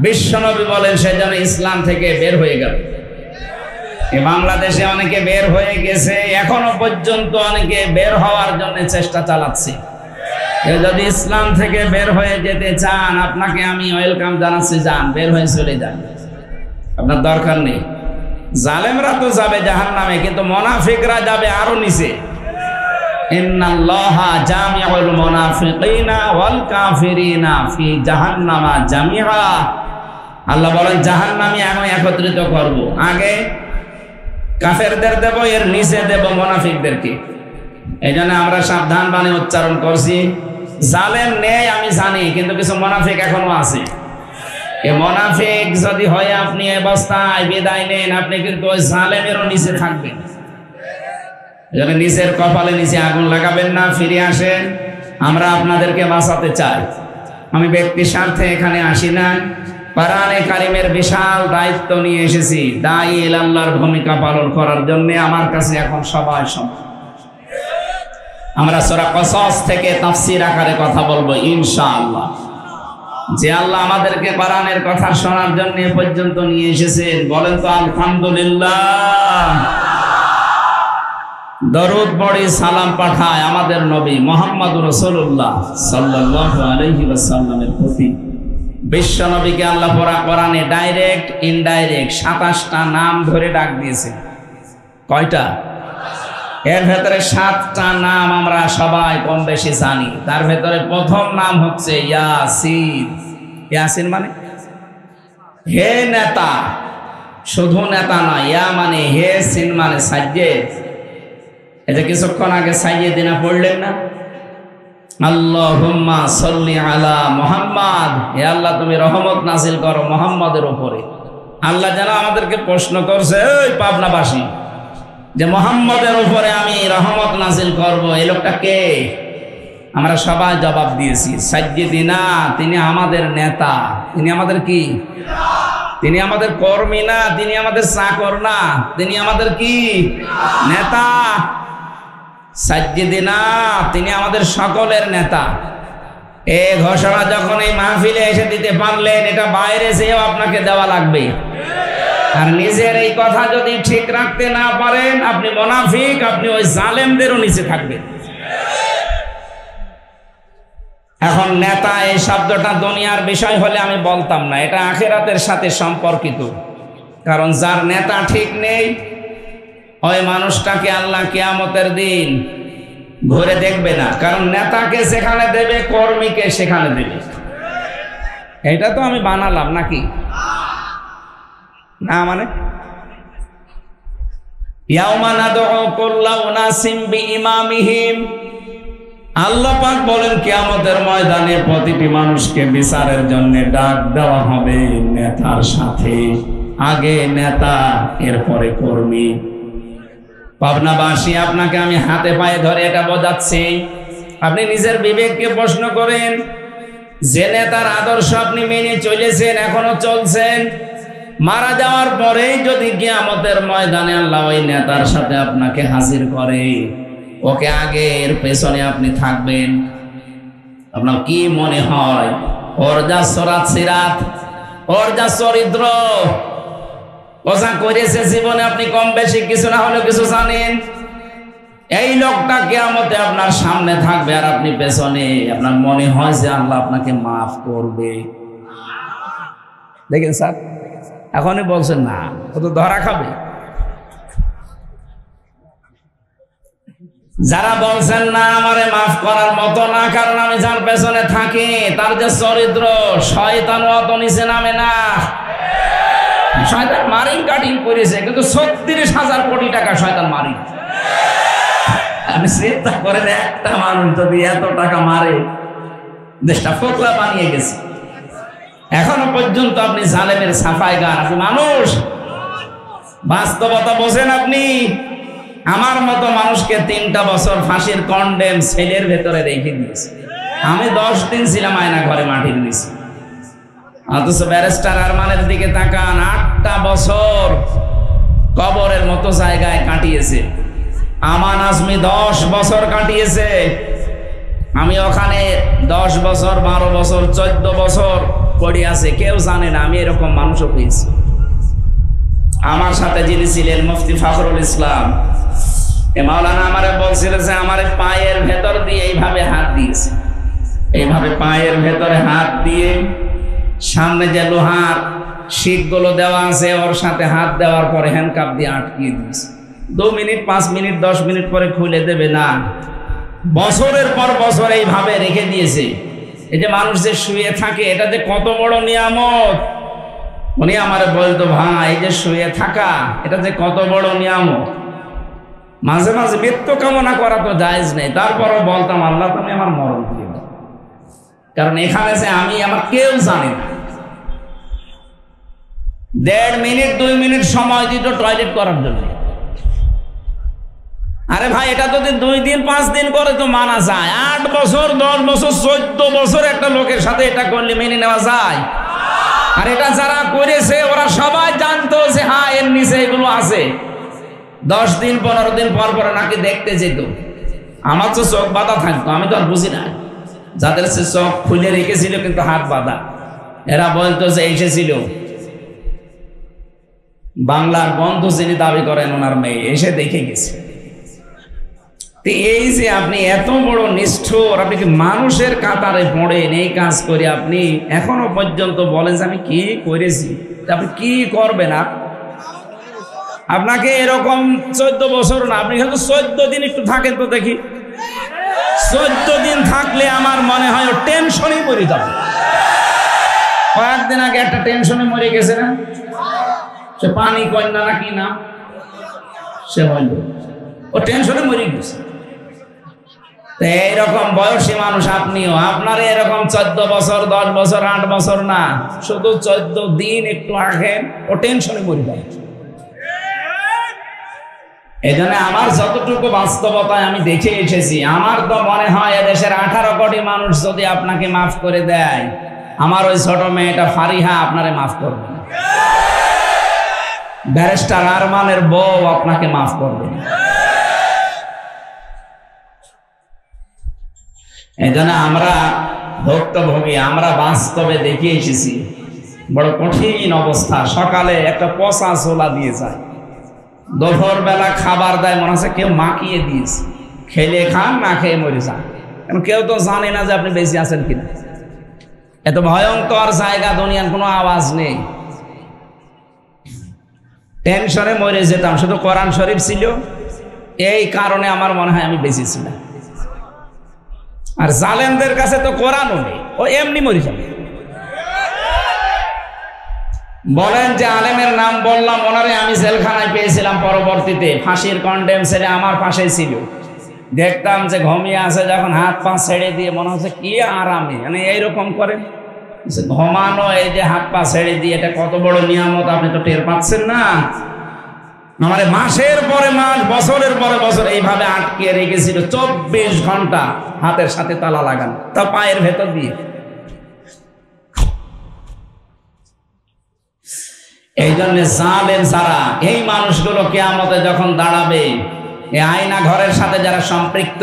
বিশ্বনবী বলেন সে যেন ইসলাম থেকে বের হয়ে গেল। বাংলাদেশে অনেকে বের হয়ে গেছে, এখনো পর্যন্ত অনেকে বের হওয়ার জন্য চেষ্টা চালাচ্ছে। কেউ যদি ইসলাম থেকে বের হয়ে যেতে চান, আপনাকে আমি ওয়েলকাম জানাচ্ছি, যান, বের হয়ে চলে যান, আপনার দরকার নেই। জালেমরা তো যাবে জাহান্নামে, কিন্তু মুনাফিকরা যাবে আরো নিচে। ইন্নাল্লাহা জামিউল মুনাফিকিনা ওয়াল কাফিরিনা ফি জাহান্নামা জামিআ। আল্লাহ বলেন জাহান্নামে আমি একত্রিত করব, আগে কাফেরদের দেব, এর নিচে দেব মুনাফিকদেরকে। এই জন্য আমরা সাবধান বাণী উচ্চারণ করছি, জালেম নেই আমি জানি, কিন্তু কিছু মুনাফিক এখনো আছে। এই মুনাফিক যদি হয় আপনি অবস্থায় বিদায় নেন, আপনি কিন্তু ওই জালেমেরও নিচে থাকবেন। এই জন্য নিচের কপালে নিচে আগুন লাগাবেন না, ফিরে আসেন। আমরা আপনাদেরকে বাঁচাতে চাই। আমি ব্যক্তি স্বার্থে এখানে আসি না, কোরআনে কারিমের বিশাল দায়িত্ব নিয়ে এসেছি, দায়ী আল্লাহর ভূমিকা পালন করার জন্য। আমার কাছে এখন সবাই সমান। আমরা সূরা কসস থেকে তাফসীর আকারে কথা বলবো ইনশাআল্লাহ। যে আল্লাহ আমাদেরকে কোরআনের কথা শোনার জন্য এ পর্যন্ত নিয়ে এসেছেন, বলেন তো আলহামদুলিল্লাহ। দরুদ পড়ি, সালাম পাঠায় আমাদের নবী মুহাম্মদুর রাসূলুল্লাহ সাল্লাল্লাহু আলাইহি ওয়াসাল্লামের প্রতি। বিশ্ব নবীকে আল্লাহ কোরআনে ডাইরেক্ট ইনডাইরেক্ট 27টা নাম ধরে ডাক দিয়েছে। কয়টা? এর ভেতরে 7টা নাম আমরা সবাই কম বেশি জানি। তার ভেতরে প্রথম নাম হচ্ছে ইয়াসিন। ইয়াসিন মানে হে নেতা, শুধু নেতা নয়, ইয়া মানে হে, সিন মানে সাজ্জেদ। এটা কিছুক্ষণ আগে সাইয়্যিদিনা পড়লেন না, আল্লাহুম্মা সাল্লি আলা মুহাম্মাদ, হে আল্লাহ তুমি রহমত নাজিল করো মুহাম্মাদের উপরে। আল্লাহ যেন আমাদেরকে প্রশ্ন করছে, ওই পাবনাবাসী, যে মুহাম্মাদের উপরে আমি রহমত নাজিল করব, এই লোকটা কে? আমরা সবাই জবাব দিয়েছি সাইয়্যিদিনা, তিনি আমাদের নেতা। তিনি আমাদের কি? তিনি আমাদের কর্মী না, তিনি আমাদের চাকর না, তিনি আমাদের কি? নেতা। সাইয়্যিদিনা, তিনি আমাদের সকলের নেতা। এই ঘোষণা যখন এই মাহফিলে এসে দিতে পারলেন, এটা বাইরে যেও আপনাকে দেওয়া লাগবে। আর নিজের এই কথা যদি ঠিক রাখতে না পারেন, আপনি মুনাফিক, আপনি ওই জালেমদেরও নিচে থাকবেন। এখন নেতা এই শব্দটা দুনিয়ার বিষয় হলে আমি বলতাম না, এটা আখিরাতের সাথে সম্পর্কিত। কারণ যার নেতা ঠিক নেই, ওই মানুষটাকে আল্লাহ কিয়ামতের দিন ঘুরে দেখবে না। কারণ নেতাকে যেখানে দেবে, কর্মীকে সেখানে দেবে। এটা তো আমি বানালাম নাকি? না মানে ইয়াউমা নাদউ কুল্লা উনাসিম বিইমামিহিম, আল্লাহ পাক বলেন কিয়ামতের ময়দানে প্রতিটি মানুষকে বিচারের জন্য ডাক দেওয়া হবে নেতার সাথে। আগে নেতা, এরপরে কর্মী। পাবনাবাসী, আপনাকে আমি হাতে পায়ে ধরে এটা বোঝাচ্ছি, আপনি নিজের বিবেককে প্রশ্ন করেন। যে নেতার আদর্শ আপনি মেনে চলেছেন, এখনো চলছেন, মারা যাওয়ার পরেই যদি কিয়ামতের ময়দানে আল্লাহ ওই নেতার সাথে আপনাকে হাজির করে, ওকে আগে এর পেছনে আপনি থাকবেন, আপনার কি মনে হয় ওর যা সরাত সিরাত, ওর যা চরিত্র, ও যা করেছে জীবনে, আপনি কম বেশি কিছু না হলেও কিছু জানেন, এই লোকটা কিয়ামতে আপনার সামনে থাকবে আর আপনি পেছনে, আপনার মনে হয় যে আল্লাহ আপনাকে মাফ করবে? দেখেন স্যার, এখনই বলছেন না, ও তো ধরা খাবে। যারা বলছেন না আমারে মাফ করার মতো না, কারণ আমি যার পেছনে থাকি তার যে চরিত্র, শয়তান অত নিচে নামে না। শয়তান মারিং কাটিং করেছে, কিন্তু 36,000 কোটি টাকা শয়তান মারি। আমি চিন্তা করেন, একটা মানুষ যদি এত টাকা মারে, দেশটা ফোকলা বানিয়ে গেছে। এখনো পর্যন্ত আপনি জালেমের সাফাই গান। আপনি মানুষ, বাস্তবতা বোঝেন আপনি। আমার মতো মানুষকে 3টা বছর ফাঁসির কন্ডেম সেলের ভেতরে রেখে দিয়েছে। আমি 10 দিন ছিলাম আয়না ঘরে মাটির নিচে। অথচ ব্যারিস্টার আরমানের দিকে তাকান, 8টা বছর কবরের মতো জায়গায় কাটিয়েছে। আমান আজমি 10 বছর কাটিয়েছে। আমি ওখানে 10 বছর, 12 বছর, 14 বছর পড়ে আছে, কেউ জানে না আমি এরকম মানুষও পেয়েছি। আমার সাথে যিনি ছিলেন মুফতি ফখরুল ইসলাম, এ মাওলানা আমারে বলছিল যে আমার পায়ের ভেতর দিয়ে এইভাবে হাত দিয়েছে, এইভাবে পায়ের ভেতরে হাত দিয়ে সামনে যে লোহার শিকগুলো দেওয়া আছে ওর সাথে হাত দেওয়ার পরে হ্যান্ডকাপ দিয়ে আটকিয়ে দিয়েছে। 2 মিনিট, 5 মিনিট, 10 মিনিট পরে খুলে দেবে না। বছরের পর বছর এইভাবে রেখে দিয়েছে। এই যে মানুষ যে শুয়ে থাকে, এটা যে কত বড় নিয়ামত। উনি আমারে বলতো, ভাই এই যে শুয়ে থাকা, এটা যে কত বড় নিয়ামত। মাঝে মাঝে মৃত্যু কামনা করা তো জায়েজ নেই, তারপরও বলতাম আল্লাহ তুমি আমার মরণ দিয়ে দাও, কারণ এখানে যে আমি আমার কেউ জানে না। 1.5 মিনিট 2 মিনিট সময় দিত টয়লেট করার জন্য। আরে ভাই, এটা যদি 2 দিন 5 দিন করে তো মানা যায়। 8 বছর, 10 বছর, 14 বছর একটা লোকের সাথে এটা করলে মেনে নেওয়া যায়? আর এটা যারা করেছে ওরা সবাই জানতো যে হ্যাঁ এর নিচে এগুলো আছে। 10 দিন 15 দিন পর পরে নাকি দেখতে যেত। আমার তো চোখ বাঁধা থাকতো, আমি তো আর বুঝি না। যাদের সে চোখ খুলে রেখেছিল কিন্তু হাত বাঁধা, এরা বলতো যে এসেছিল বাংলার বন্ধু যিনি দাবি করেন ওনার মেয়ে, এসে দেখে গেছে। এই যে আপনি এত বড় নিষ্ঠুর, আপনি কি মানুষের কাতারে পড়েন? এই কাজ করে আপনি এখনো পর্যন্ত বলেন যে আমি কি করেছি, আপনি কি করবেন? আপনাকে এরকম 14 বছর না, আপনি হয়তো 14 দিন একটু থাকেন তো দেখি। 14 দিন থাকলে আমার মনে হয় ও টেনশনই মরে যাবে। কয়েকদিন আগে একটা টেনশনে মরে গেছে না, সে পানি কন্যা না কি না, সে বলল ও টেনশনে মরে গেছে। এইরকম বয়সী মানুষ আপনিও, আপনার এরকম 14 বছর, 10 বছর, 8 বছর না, শুধু 14 দিন একটু আগে ও টেনশনে মরে যাবে। এই জন্য আমার যতটুকু বাস্তবতায় আমি দেখে এসেছি, আমার তো মনে হয় এদেশের 18 কোটি মানুষ যদি আপনাকে মাফ করে দেয়, আমার ওই ছোট মেয়েটা ফারিহা আপনারে মাফ করবে না। ব্যারিস্টার আরমানের বউ আপনাকে মাফ করবে না। এই জন্য আমরা ভুক্তভোগী, আমরা বাস্তবে দেখে এসেছি বড় কঠিন অবস্থা। সকালে একটা পচা ছোলা দিয়ে যায়, দুপুর বেলা খাবার দেয় মনে হচ্ছে কেউ মাখিয়ে দিয়েছে, খেলে খান না খেয়ে মরে যান, কারণ কেউ তো জানে না যে আপনি বেঁচে আছেন কিনা। এত ভয়ঙ্কর জায়গা, দুনিয়ার কোনো আওয়াজ নেই। টেনশনে মরে যেতাম, শুধু কোরআন শরীফ ছিল, এই কারণে আমার মনে হয় আমি বেঁচে ছিলাম। আর জালেমদের কাছে তো কোরআনও নেই, ও এমনি মরে যাবে। বলেন যে আলেমের নাম বললাম, ওনারে আমি জেলখানায় পেয়েছিলাম, পরবর্তীতে ফাঁসির কন্ডেম ছেড়ে আমার পাশে ছিল। দেখতাম যে ঘুমিয়ে আছে, যখন হাত পা ছেড়ে দিয়ে মনে হচ্ছে কি আরামে, মানে এইরকম করে ঘুমানো। এই যে হাত পা ছেড়ে দিয়ে, এটা কত বড় নিয়ামত আপনি তো টের পাচ্ছেন না। আমার মাসের পরে মাস, বছরের পরে বছর এইভাবে আটকে রেখেছিল 24 ঘন্টা হাতের সাথে তালা লাগানো, তা পায়ের ভেতর দিয়ে। এই জন্য জালেম যারা, এই মানুষগুলো কিয়ামতে যখন দাঁড়াবে, এই আয়না ঘরের সাথে যারা সম্পৃক্ত,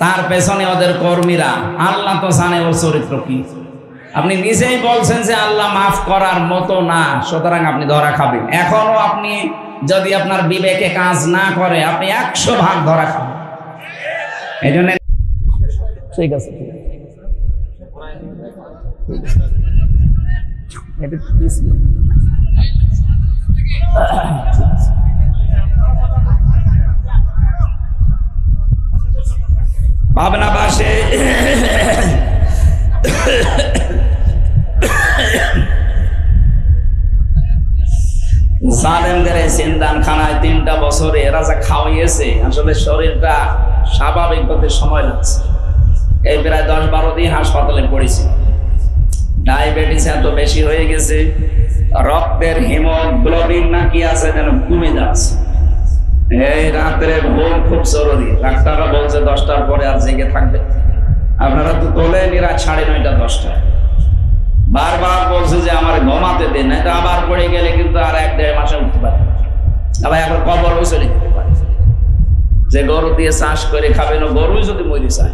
তার পেছনে ওদের কর্মীরা, আল্লাহ তো জানে ওর চরিত্র কি। আপনি নিজেই বলছেন যে আল্লাহ মাফ করার মতো না, সুতরাং আপনি ধরা খাবেন। এখনো আপনি যদি আপনার বিবেকে কাজ না করে, আপনি 100 ভাগ ধরা খাবেন। এই জন্য ঠিক আছে, পাবনা বাসে জালেমদের সিন্দান খানায় 3টা বছরে এরা যা খাওয়াইয়েছে, আসলে শরীরটা স্বাভাবিক হতে সময় লাগছে। এই প্রায় 10-12 দিন হাসপাতালে পড়েছি। ডায়াবেটিস এত বেশি হয়ে গেছে, রক্তের হিমোগ্লোবিন না কি আছে যেন কমে যাচ্ছে। এই রাত্রে ঘুম খুব জরুরি। ডাক্তাররা বলছে 10টার পরে আর জেগে থাকবে। আপনারা তো তোলেন রাত 9:30 10টা। বারবার বলছে যে আমার ঘুমাতে দেন, না তো আবার পড়ে গেলে কিন্তু আর 1-1.5 মাসে উঠতে পারে, আবার এখন কবর চলে যেতে পারে। যে গরু দিয়ে চাষ করে খাবেন, গরুই যদি মরে যায়,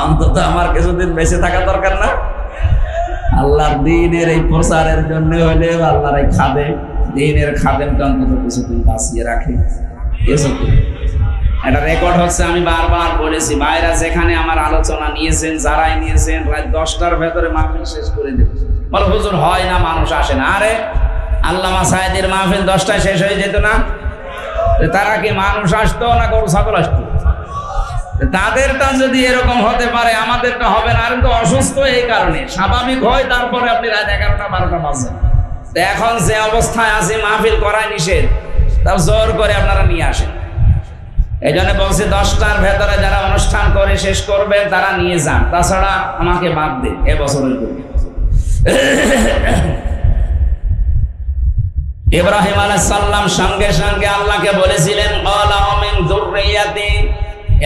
অন্তত আমার কিছুদিন বেঁচে থাকা দরকার না? আল্লাহর দ্বীনের এই প্রচারের জন্য হলে আল্লাহর এই খাদে দ্বীনের খাদেমকে অন্তত কিছুদিন বাঁচিয়ে রাখে। এটা রেকর্ড হচ্ছে। আমি বারবার বলেছি, ভাইরা যেখানে আমার আলোচনা নিয়েছেন, যারাই নিয়েছেন, রাত 10টার ভেতরে মাহফিল শেষ করে দেবে। বলে হুজুর হয় না, মানুষ আসে না। আরে আল্লামা সাইদের মাহফিল 10টায় শেষ হয়ে যেত না? তারা কি মানুষ আসতো না গরু ছাগল আসতো? তাদেরটা যদি এরকম হতে পারে, আমাদেরটা হবে না। আর তো অসুস্থ এই কারণে, স্বাভাবিক হয় তারপরে আপনি রাত 11টা 12টা বাজেন। এখন যে অবস্থায় আছে মাহফিল করাই নিষেধ, তাও জোর করে আপনারা নিয়ে আসেন। এই জন্য বলছি 10টার ভেতরে যারা অনুষ্ঠান করে শেষ করবেন তারা নিয়ে যান, তাছাড়া আমাকে বাদ দিন এবছরের করে। ইব্রাহিম আলাইহিস সালাম সঙ্গে সঙ্গে আল্লাহকে বলেছিলেন, ক্বালা মিন যুররিয়াতি,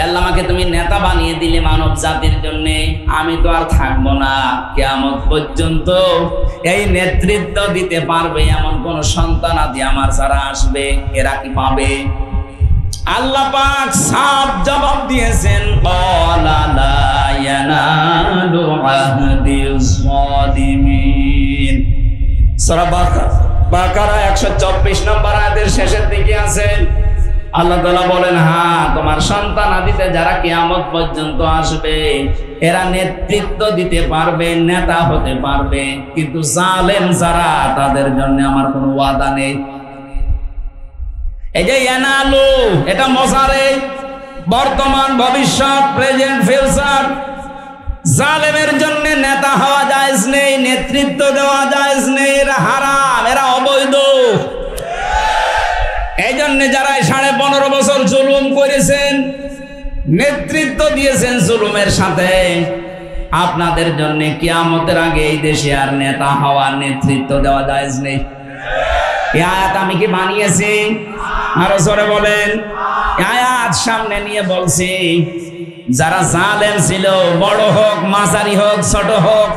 আল্লাহ আমাকে তুমি নেতা বানিয়ে দিলে মানব জাতির জন্য, আমি তো আর থাকবো না। কিয়ামত পর্যন্ত এই নেতৃত্ব দিতে পারবে এমন কোন সন্তান আদি আমার যারা আসবে, এরা কি পাবে? আল্লাহ পাক সাফ জবাব দিয়েছেন, ক্বালা লা ইয়ানালু আহদিস সালিমিন। সূরা বাকারা 124 নম্বর আয়াতের শেষের দিকে আছে। আল্লাহ তাআলা বলেন, হ্যাঁ তোমার সন্তান আদিতে যারা কিয়ামত পর্যন্ত আসবে, এরা নেতৃত্ব দিতে পারবে, নেতা হতে পারবে, কিন্তু জালেম যারা, তাদের জন্য আমার কোনো ওয়াদা নেই। এই যে ইয়ানালু, এটা মজারে, বর্তমান, ভবিষ্যৎ, প্রেজেন্ট, ফিউচার। জালেমের জন্য নেতা হওয়া জায়েজ নেই, নেতৃত্ব দেওয়া জায়েজ নেই, এরা হারাম, এরা অবৈধ। এই জন্য যারা 15.5 বছর জুলুম করেছেন, নেতৃত্ব দিয়েছেন জুলুমের সাথে, আপনাদের জন্য কিয়ামতের আগে এই দেশে আর নেতা হওয়ার, নেতৃত্ব দেওয়া জায়েজ নেই। এই আয়াত আমি কি বানিয়েছি? আরো জোরে বলেন। আয়াত সামনে নিয়ে বলছি, যারা জালেম ছিল, বড় হোক, মাঝারি হোক, ছোট হোক,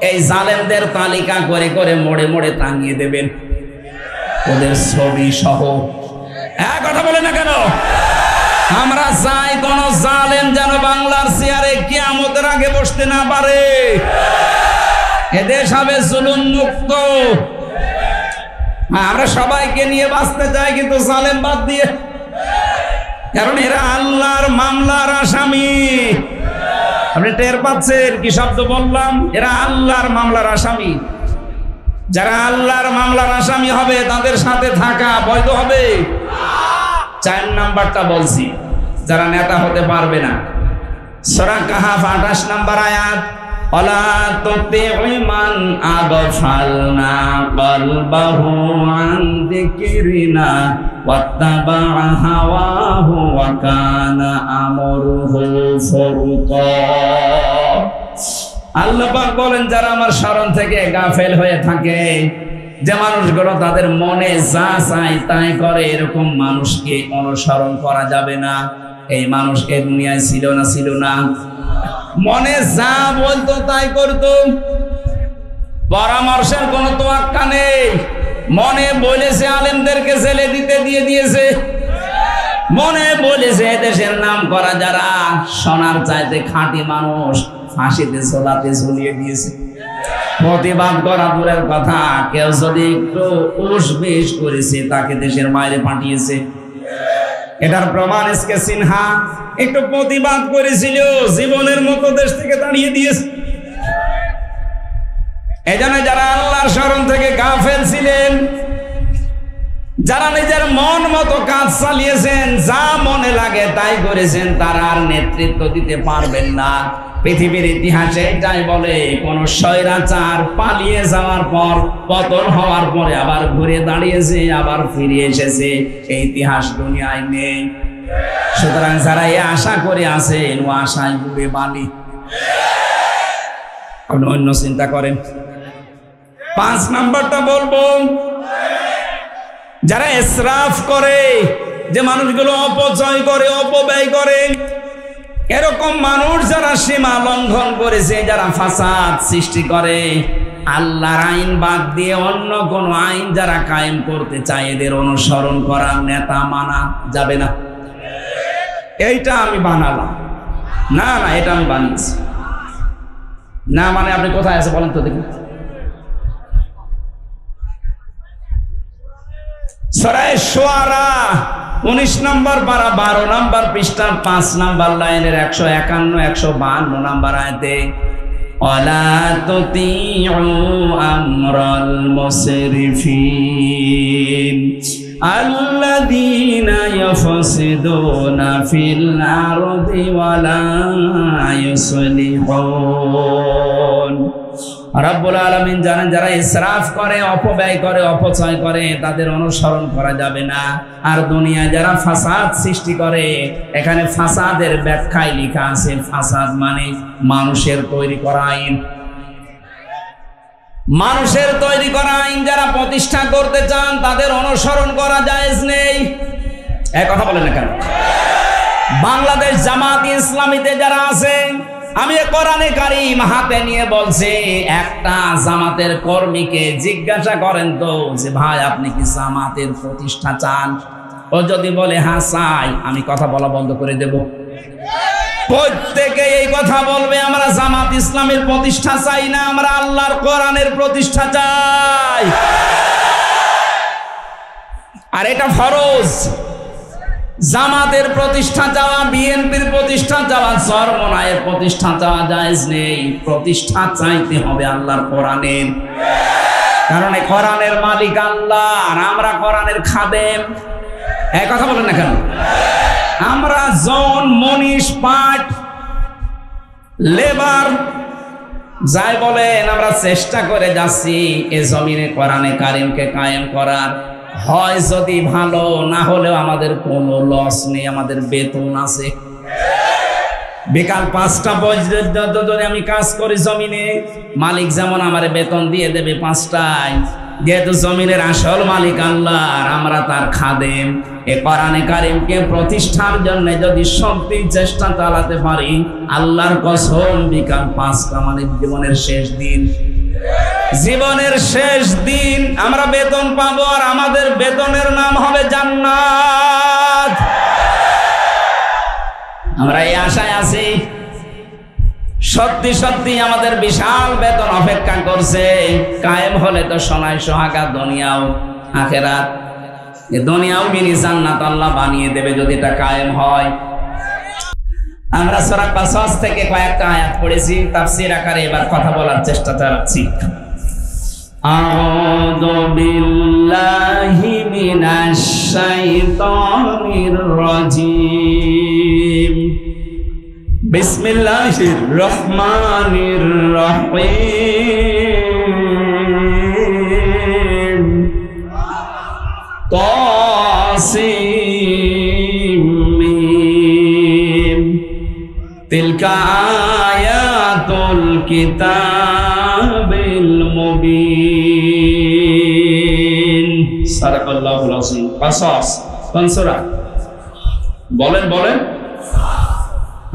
এই জালেমদের তালিকা করে করে মোড়ে মোড়ে টাঙিয়ে দেবেন, ওদের ছবি সহ। কথা বলে না কেন? আমরা চাই কোন জালেম যেন বাংলার চেয়ারে কিয়ামতের আগে বসতে না পারে। এদেশ হবে জুলুম মুক্ত। আমরা সবাইকে নিয়ে বাঁচতে চাই, কিন্তু জালেম বাদ দিয়ে, কারণ এরা আল্লাহর মামলার আসামি। আপনি টের পাচ্ছেন কি শব্দ বললাম? এরা আল্লাহর মামলার আসামি। যারা আল্লাহর মামলার আসামি হবে, তাদের সাথে থাকা বৈধ হবে। 4 নাম্বারটা বলছি, যারা নেতা হতে পারবে না। সূরা কাহাফ 28 নম্বর আয়াত, ওয়ালা তুতিউ মান আগফালনা কলবাহু আন যিকরিনা ওয়াত্তাবা হাওয়াহু ওয়া কানা আমরুহু ফুরতা। আল্লাহ পাক বলেন, যারা আমার স্মরণ থেকে গাফেল হয়ে থাকে, যে মানুষগুলো তাদের মনে যা চায় তাই করে, এরকম মানুষকে অনুসরণ করা যাবে না। এই মানুষ এ দুনিয়ায় ছিল না? ছিল না? মনে যা বলতো তাই করতো, পরামর্শের কোনো তোয়াক্কা নেই। মনে বলেছে আলেমদেরকে জেলে দিয়ে দিয়েছে, মনে বলেছে দেশের নাম করা যারা সোনার চাইতে খাঁটি মানুষ, ফাঁসিতে ঝোলাতে ঝুলিয়ে দিয়েছে। প্রতিবাদ করা দূরের কথা, কেউ যদি একটু উসবিস করেছে তাকে দেশের বাইরে পাঠিয়েছে। এটার প্রমাণ এসকে সিনহা একটু প্রতিবাদ করেছিল, জীবনের মতো দেশ থেকে তাড়িয়ে দিয়েছে। এজন্য যারা আল্লাহর স্মরণ থেকে গাফেল ছিলেন, যারা নিজের মন মতো কাজ চালিয়েছেন, যা মনে লাগে তাই করেছেন, তারা আর নেতৃত্ব দিতে পারবেন না। পৃথিবীর ইতিহাসে এটাই বলে, কোন স্বৈরাচার পালিয়ে যাওয়ার পর, পতন হওয়ার পরে আবার ঘুরে দাঁড়িয়েছে, আবার ফিরে এসেছে, এই ইতিহাস দুনিয়ায় নেই। সুতরাং যারা এই আশা করে আছেন, ও আশায় ডুবে বালি। আপনি অন্য চিন্তা করেন। 5 নাম্বারটা বলবো, যারা ইসরাফ করে, যে মানুষগুলো অপচয় করে, অপব্যয় করে, এরকম মানুষ যারা সীমা লঙ্ঘন করেছে, যারা ফাসাদ সৃষ্টি করে, আল্লাহর আইন বাদ দিয়ে অন্য কোন আইন যারা কায়েম করতে চায়, এদের অনুসরণ করা, নেতা মানা যাবে না। এইটা আমি বানালাম না, না এটা আমি বানিয়েছি না, মানে আপনি কোথায় আছে বলেন তো দেখি। সূরা শুআরা 19 নম্বর পারা 12 নম্বর পৃষ্ঠার 5 নম্বর লাইনের 151 152 নম্বর আয়াতে, ওয়ালা তুতিউ আমরাল মুসরিফিন আল্লাযীনা ইয়াফসিদুনা ফিল আরদি ওয়ালা ইউসলিহুন। রাব্বুল আলামিন জানেন, যারা ইসরাফ করে, অপব্যয় করে, অপচয় করে, তাদের অনুসরণ করা যাবে না। আর দুনিয়ায় যারা ফাসাদ সৃষ্টি করে, এখানে ফাসাদের ব্যাখ্যায় লেখা আছে, ফাসাদ মানে মানুষের তৈরি করা আইন। মানুষের তৈরি করা আইন যারা প্রতিষ্ঠা করতে চান, তাদের অনুসরণ করা জায়েজ নেই। এক কথা বলেন না কেন? বাংলাদেশ জামাত ইসলামীতে যারা আছে, আমি কোরআনে কারীম হাতে নিয়ে বলছি, একটা জামাতের কর্মীকে জিজ্ঞাসা করেন তো যে ভাই আপনি কি জামাতের প্রতিষ্ঠা চান? ও যদি বলে হ্যাঁ চাই, আমি কথা বলা বন্ধ করে দেব। প্রত্যেকে এই কথা বলবে, আমরা জামাত ইসলামের প্রতিষ্ঠা চাই না, আমরা আল্লাহর কোরআনের প্রতিষ্ঠা চাই। আর এটা ফরজ। জামাতের প্রতিষ্ঠা চাওয়া, বিএনপির প্রতিষ্ঠা চাওয়া, চরমনায়ের প্রতিষ্ঠা চাওয়া জায়েজ নেই। প্রতিষ্ঠা চাইতে হবে আল্লাহর কোরআনের, কারণ এই কোরআনের মালিক আল্লাহ, আর আমরা কোরআনের খাদেম। এক কথা বলেন না কেন? আমরা জন, মনীষ, পাট, লেবার যাই বলেন, আমরা চেষ্টা করে যাচ্ছি এ জমিনে কোরআনে কারীমকে কায়েম করার। হয় যদি ভালো, না হলেও আমাদের কোনো লস নেই, আমাদের বেতন আছে। বিকাল 5টা পর্যন্ত যদি আমি কাজ করি জমিনে, মালিক যেমন আমার বেতন দিয়ে দেবে 5টায়। যেহেতু জমিনের আসল মালিক আল্লাহ, আর আমরা তার খাদেম, এ কোরআনে কারীমকে প্রতিষ্ঠার জন্য যদি সত্যি চেষ্টা চালাতে পারি, আল্লাহর কসম বিকাল 5টা মানে জীবনের শেষ দিন, জীবনের শেষ দিন আমরা বেতন পাবো, আর আমাদের বেতনের নাম হবে জান্নাত। আমরা এই আশায় আছি। সত্যি সত্যি আমাদের বিশাল বেতন অপেক্ষা করছে। কায়েম হলে তো সোনায় সোহাগা, দুনিয়াও আখিরাত। এ দুনিয়াও মিনি জান্নাত আল্লাহ বানিয়ে দেবে যদি এটা কায়েম হয়। আমরা সূরা কাসাস থেকে কয়েকটা আয়াত পড়েছি, তাফসীর আকারে এবার কথা বলার চেষ্টা চালাচ্ছি। আউযু বিল্লাহি মিনাশ শাইতানির রাজীম। বিসমিল্লাহির রহমানির রহিম। তাসিম মিম। তিলকা আয়াতুল কিতাবিল মুবিন। সাদাকাল্লাহুল আযীম। কাসাস কোন সূরা? বলেন বলেন।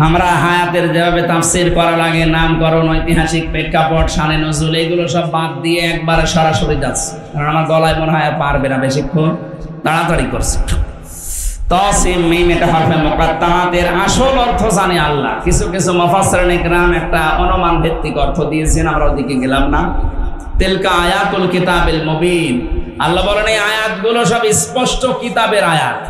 আমরা হায়াতের যেভাবে তাফসীর করা লাগে, নামকরণ, ঐতিহাসিক প্রেক্ষাপট, শানে নজুল, এগুলো সব বাদ দিয়ে একবারে সরাসরি যাচ্ছে, কারণ আমার গলায় মনে হয় পারবে না বেশিক্ষণ, তাড়াতাড়ি করছে। তাসিম মিম, এটা হরফে মুকাত্তাআত, এর আসল অর্থ জানে আল্লাহ। কিছু কিছু মুফাসসিরিন ইকরাম একটা অনুমান ভিত্তিক অর্থ দিয়েছেন, আমরা ওদিকে গেলাম না। তিলকা আয়াতুল কিতাবিল মুবিন, আল্লাহ বলেন এই আয়াতগুলো সব স্পষ্ট কিতাবের আয়াত।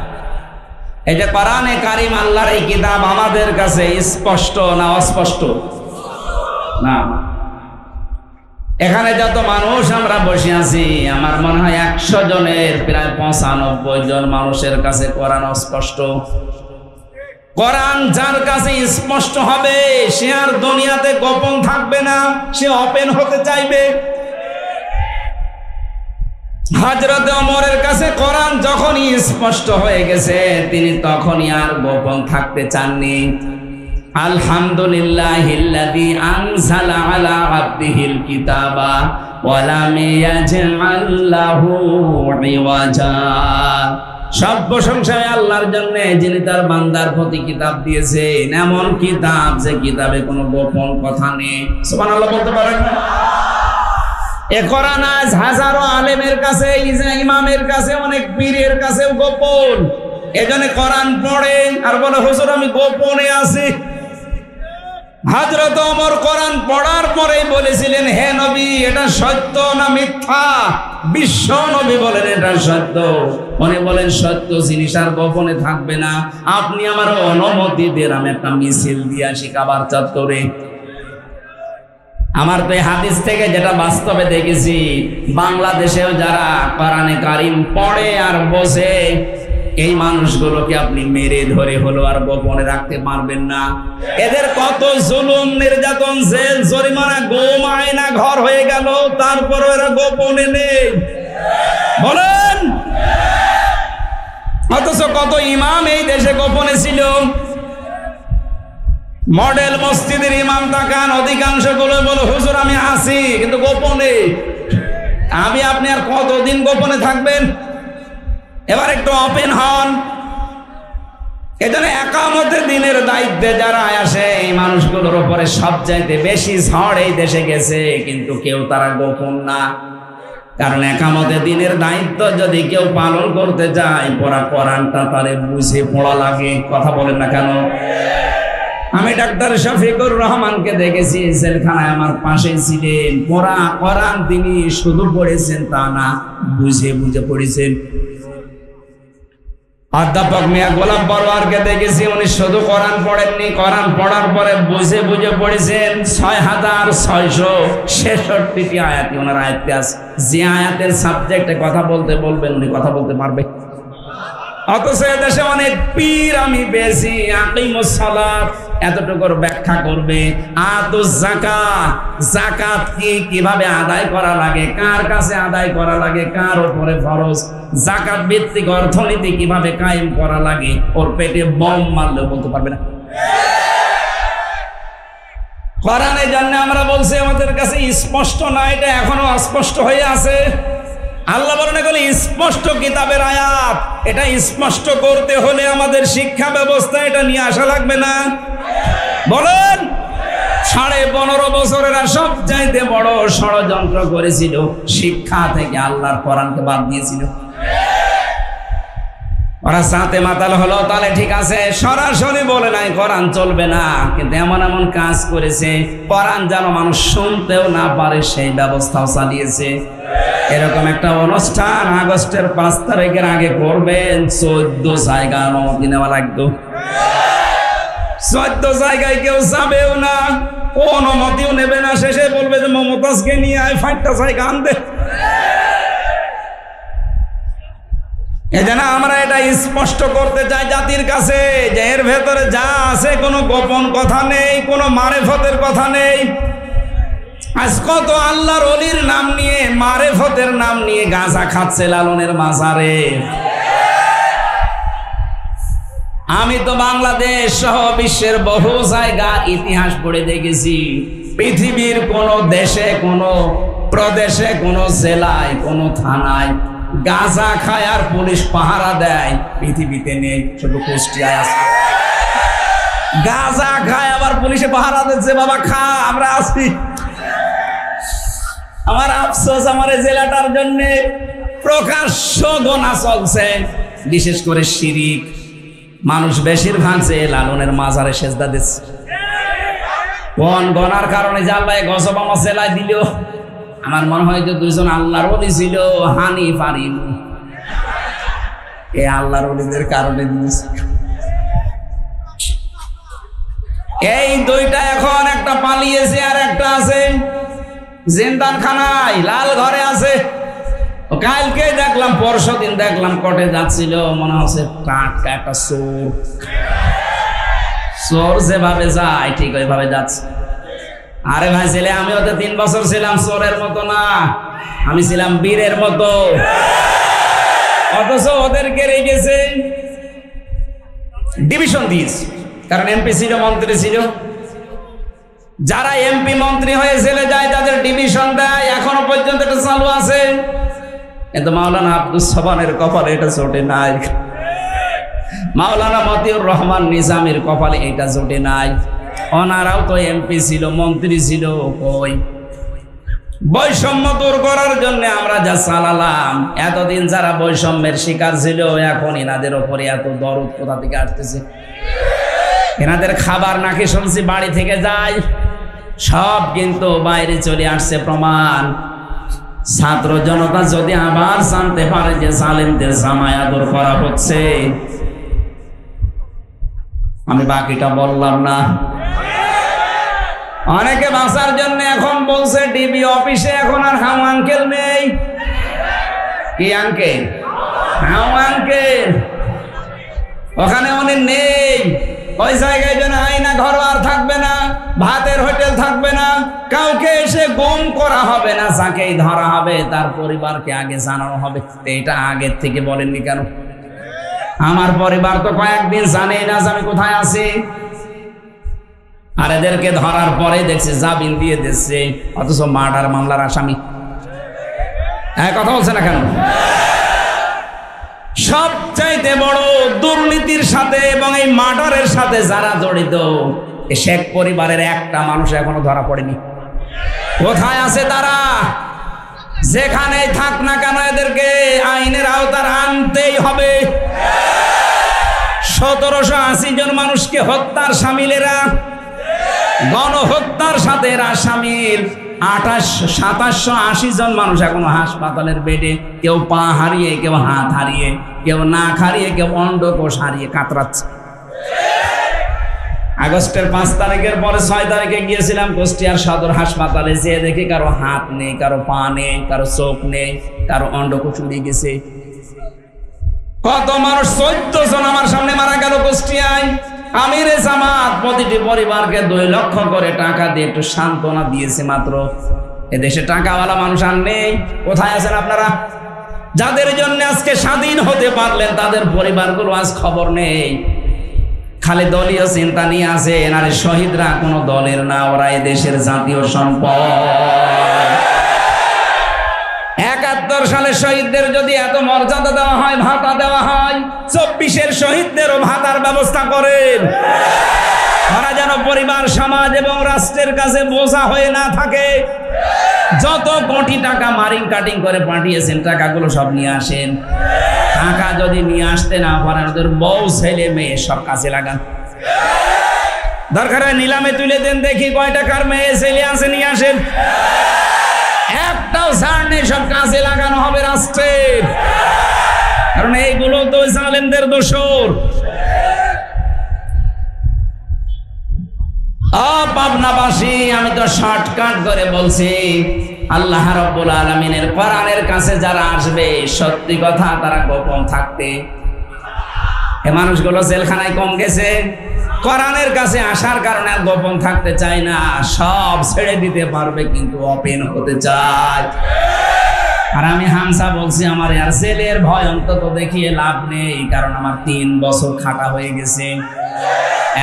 এই যে কোরআনে কারীম, আল্লাহর এই কিতাব আমাদের কাছে স্পষ্ট না অস্পষ্ট? না, এখানে যত মানুষ আমরা বসে আছি, আমার মনে হয় 100 জনের প্রায় 95 জন মানুষের কাছে কোরআন স্পষ্ট। কোরআন যার কাছে স্পষ্ট হবে সে আর দুনিয়াতে গোপন থাকবে না, সে ওপেন হতে চাইবে। হযরত ওমরের কাছে কোরআন যখনই স্পষ্ট হয়ে গেছে তিনি তখনই আর গোপন থাকতে চাননি। আলহামদুলিল্লাহিল্লাযী আনজালা আলা আবদিহিল কিতাবা ওয়া লাম ইয়াজআল লাহু ইওয়াজা। সব প্রশংসা আল্লাহর জন্য যিনি তার বান্দার প্রতি কিতাব দিয়েছেন, এমন কিতাব যে কিতাবে কোনো গোপন কথা নেই। সুবহানাল্লাহ বলতে পারেন না? এ কোরআন আজ হাজারো আলেমের কাছে, ইমামের কাছে, অনেক পীরের কাছেও গোপন। এজন্য কোরআন পড়ে আর বলে হুজুর আমি গোপনে আছি। হযরত ওমর কোরআন পড়ার পরেই বলেছিলেন, হে নবী এটা সত্য না মিথ্যা? বিশ্ব নবী বলেন এটা সত্য। উনি বলেন সত্য জিনিস আর গোপনে থাকবে না। আপনি আমার অনুমতি দেন আমি একটা মিছিল দিয়ে আসি কাবার চত্বরে। আমার তো এই হাদিস থেকে যেটা বাস্তবে দেখেছি, বাংলাদেশেও যারা কোরআনে কারিম পড়ে আর বোঝে, এই মানুষগুলোকে আপনি মেরে ধরে হলো আর গোপনে রাখতে পারবেন না। এদের কত জুলুম, নির্যাতন, জেল, জরিমানা, গুম, আয়না ঘর হয়ে গেল, তারপরও এরা গোপনে নেই। বলেন, অথচ কত ইমাম এই দেশে গোপনে ছিল। মডেল মসজিদের ইমাম তাকান, অধিকাংশ গুলো বলো হুজুর আমি আছি কিন্তু গোপনে। আমি আপনি আর কতদিন গোপনে থাকবেন? এবার একটু ওপেন হন। এজন্য একামতের দিনের দায়িত্বে যারা আসে এই মানুষগুলোর উপরে সবচাইতে বেশি ঝড় এই দেশে গেছে, কিন্তু কেউ তারা গোপন না। কারণ একামতের দিনের দায়িত্ব যদি কেউ পালন করতে যায়, পড়া কোরআনটা তারে বুঝে পড়া লাগে। কথা বলেন না কেন? আমি ডাক্তার শফিকুর রহমানকে দেখেছি, জেলখানায় আমার পাশে ছিলেন। পড়া কোরআন তিনি শুধু পড়েছেন তা না, বুঝে বুঝে পড়েছেন। অধ্যাপক মিয়া গোলাম বড়ুয়ারকে দেখেছি, উনি শুধু কোরআন পড়েননি, কোরআন পড়ার পরে বুঝে বুঝে পড়েছেন। 6666টি আয়াত ওনার আয়াতে আছে। যে আয়াতের সাবজেক্টে কথা বলতে বলবেন উনি কথা বলতে পারবে। অথচ এদেশে অনেক পীর আমি পেয়েছি, আকিমুস সালাত এতটুকুর ব্যাখ্যা করবে। আতুজ যাকাত, যাকাত কি, কিভাবে আদায় করা লাগে, কার কাছে আদায় করা লাগে, কার উপরে ফরজ, যাকাত ভিত্তিক অর্থনীতি কিভাবে কায়েম করা লাগে, ওর পেটে বম মারলেও বলতে পারবে না। কোরআনের জন্য আমরা বলছি আমাদের কাছে স্পষ্ট না, এটা এখনো অস্পষ্ট হয়ে আছে। আল্লাহ বলেন এগুলো স্পষ্ট কিতাবের আয়াত, এটা স্পষ্ট করতে হলে আমাদের শিক্ষা ব্যবস্থা এটা নিয়ে আসা লাগবে না? বলেন, 15.5 বছরেরা সব চাইতে বড় ষড়যন্ত্র করেছিল, শিক্ষা থেকে আল্লাহর কোরআনকে বাদ দিয়েছিল। ওরা সাথে মাতাল হলো, তাহলে ঠিক আছে, সরাসরি বলে নাই কোরআন চলবে না, কিন্তু এমন এমন কাজ করেছে কোরআন যেন মানুষ শুনতেও না পারে সেই ব্যবস্থাও চালিয়েছে। এরকম একটা অনুষ্ঠান আগস্টের 5 তারিখের আগে করবেন, 14 জায়গায় অনুমতি নেওয়া লাগতো। 14 জায়গায় কেউ যাবেও না, অনুমতিও নেবে না। শেষে বলবে যে মমতাজকে নিয়ে আয়, 5টা জায়গা আনবে। এজন্য আমরা এটা স্পষ্ট করতে চাই জাতির কাছে যে এর ভেতরে যা আছে কোনো গোপন কথা নেই, কোনো মারেফতের কথা নেই। আজ কত আল্লাহর ওলির নাম নিয়ে, মারেফতের নাম নিয়ে গাঁজা খাচ্ছে লালনের মাজারে। আমি তো বাংলাদেশ সহ বিশ্বের বহু জায়গা ইতিহাস পড়ে দেখেছি, পৃথিবীর কোন দেশে, কোন প্রদেশে, কোন জেলায়, কোন থানায় গাঁজা খায় আর পুলিশ পাহারা দেয় পৃথিবীতে নেই, শুধু কুষ্টিয়ায় আছে। গাঁজা খায় আবার পুলিশে পাহারা দিচ্ছে, বাবা খা, আমরা আছি। আমার আফসোস, আমার এই জেলাটার জন্য প্রকাশ্য গোনা চলছে, বিশেষ করে শিরিক। মানুষ বেশিরভাগ যে লালনের মাজারে সেজদা দিচ্ছে, কোন গনার কারণে যে আল্লাহ গজব আমার জেলায় দিল। আমার মনে হয় যে 2জন আল্লাহর ওলি ছিল, হানিফ আর ইনু, এই আল্লাহর ওলিদের কারণে দিয়েছে। এই 2টা এখন, একটা পালিয়েছে আর একটা আছে। জিন্দানখানায় লাল ঘরে আছে। কালকে দেখলাম, পরশুদিন দেখলাম কোর্টে যাচ্ছিল, মনে হচ্ছে টাটকা একটা চোর। চোর যেভাবে যায় ঠিক ওইভাবে যাচ্ছে। আরে ভাই ছেলে, আমি ওতে 3 বছর ছিলাম, চোরের মতো না, আমি ছিলাম বীরের মতো। অথচ ওদেরকে রেখেছে, ডিভিশন দিয়েছে, কারণ এমপি ছিল, মন্ত্রী ছিল। যারা এমপি মন্ত্রী হয়ে চলে যায় তাদের ডিভিশন দেয়, এখনো পর্যন্ত এটা চালু আছে। কিন্তু মাওলানা আব্দুস সোবহানের কপালে এটা জোটে নাই, মাওলানা মতিউর রহমান নিজামীর কপালে এটা জোটে নাই। ওনারাও তো এমপি ছিল, মন্ত্রী ছিল। কই বৈষম্য দূর করার জন্য আমরা যা চালালাম, এতদিন যারা বৈষম্যের শিকার ছিল, এখন এনাদের ওপরে এত দরদ কোথা থেকে আসতেছে? এনাদের খাবার নাকি শুনছি বাড়ি থেকে যায়, সব কিন্তু বাইরে চলে আসছে। প্রমাণ, ছাত্র জনতা যদি আবার জানতে পারে যে জালেমদের জামায়া দূর করা হচ্ছে, আমি বাকিটা বললাম না। অনেকে বাঁচার জন্য এখন বলছে ডিবি অফিসে এখন আর হাউ আঙ্কেল নেই। কি আঙ্কেল? হাউ আঙ্কেল ওখানে উনি নেই। ওই জায়গায় যেন আয়না ঘর আর থাকবে না, ভাতের হোটেল থাকবে না, কাউকে এসে গুম করা হবে না, যাকেই ধরা হবে তার পরিবারকে আগে জানানো হবে। এটা আগের থেকে বলেননি কেন? আমার পরিবার তো কয়েকদিন জানেই না যে আমি কোথায় আছি। আর এদেরকে ধরার পরে দেখছে জামিন দিয়ে দিচ্ছে, অথচ মার্ডার মামলার আসামি। কথা বলছে না কেন? সবচাইতে বড় দুর্নীতির সাথে এবং এই মার্ডারের সাথে যারা জড়িত, এই শেখ পরিবারের একটা মানুষ এখনো ধরা পড়েনি। কোথায় আছে তারা? যেখানেই থাক না কেন এদেরকে আইনের আওতায় আনতেই হবে। 1780 জন মানুষকে হত্যার শামিলেরা, গণহত্যার সাথে এরা শামিল। 2780 জন মানুষ এখনো হাসপাতালের বেডে, কেউ পা হারিয়ে, কেউ হাত হারিয়ে, কেউ নাক হারিয়ে, কেউ অন্ডকোষ হারিয়ে কাতরাচ্ছে। আগস্টের 5 তারিখের পরে 6 তারিখে গিয়েছিলাম কুষ্টিয়ার সদর হাসপাতালে, যে দেখি কারো হাত নেই, কারো পা নেই, কারো চোখ নেই, কারো অন্ডকোষ উড়ে গেছে। কত মানুষ, 14 জন আমার সামনে মারা গেল কুষ্টিয়ায়। আমিরে জামাত প্রতিটি পরিবারকে 2 লক্ষ করে টাকা দিয়ে একটু সান্ত্বনা দিয়েছে মাত্র। এদেশে টাকাওয়ালা মানুষ আর নেই। কোথায় আছেন আপনারা? যাদের জন্য আজকে স্বাধীন হতে পারলেন তাদের পরিবারগুলো আজ খবর নেই। খালি দলীয় চিন্তা নিয়ে আছে। এনারে শহীদরা কোনো দলের না, ওরা এদেশের জাতীয় সম্পদ। 71 সালে শহীদদের যদি এত মর্যাদা দেওয়া হয়, ভাতা দেওয়া হয়, 24-এর শহীদদেরও ভাতার ব্যবস্থা করেন। ওরা যেন পরিবার, সমাজ এবং রাষ্ট্রের কাছে বোঝা হয়ে না থাকে। যত কোটি টাকা মারিং কাটিং করে পাঠিয়েছেন, টাকাগুলো সব নিয়ে আসেন। টাকা যদি নিয়ে আসতে না পারেন, ওদের বউ ছেলে মেয়ে সব কাজে লাগান। দরকার হয় নিলামে তুলে দেন, দেখি কয় টাকার মেয়ে ছেলে আছে, নিয়ে আসেন। একটাও ছাড় নেই, সব কাজে লাগানো হবে রাষ্ট্রের। কারণ এইগুলো তো জালেমদের দোসর। পাবনাবাসী, আমি তো শর্টকাট করে বলছি, আল্লাহ রাব্বুল আলামিনের কোরআনের কাছে যারা আসবে, সত্যি কথা তারা গোপন থাকতে। এই মানুষগুলো জেলখানায় কম গেছে, কোরআনের কাছে আসার কারণে গোপন থাকতে চায় না। সব ছেড়ে দিতে পারবে, কিন্তু ওপেন হতে চায়। আর আমি হামসা বলছি, আমার আর জেলের ভয় অন্তত দেখিয়ে লাভ নেই, কারণ আমার 3 বছর খাটা হয়ে গেছে।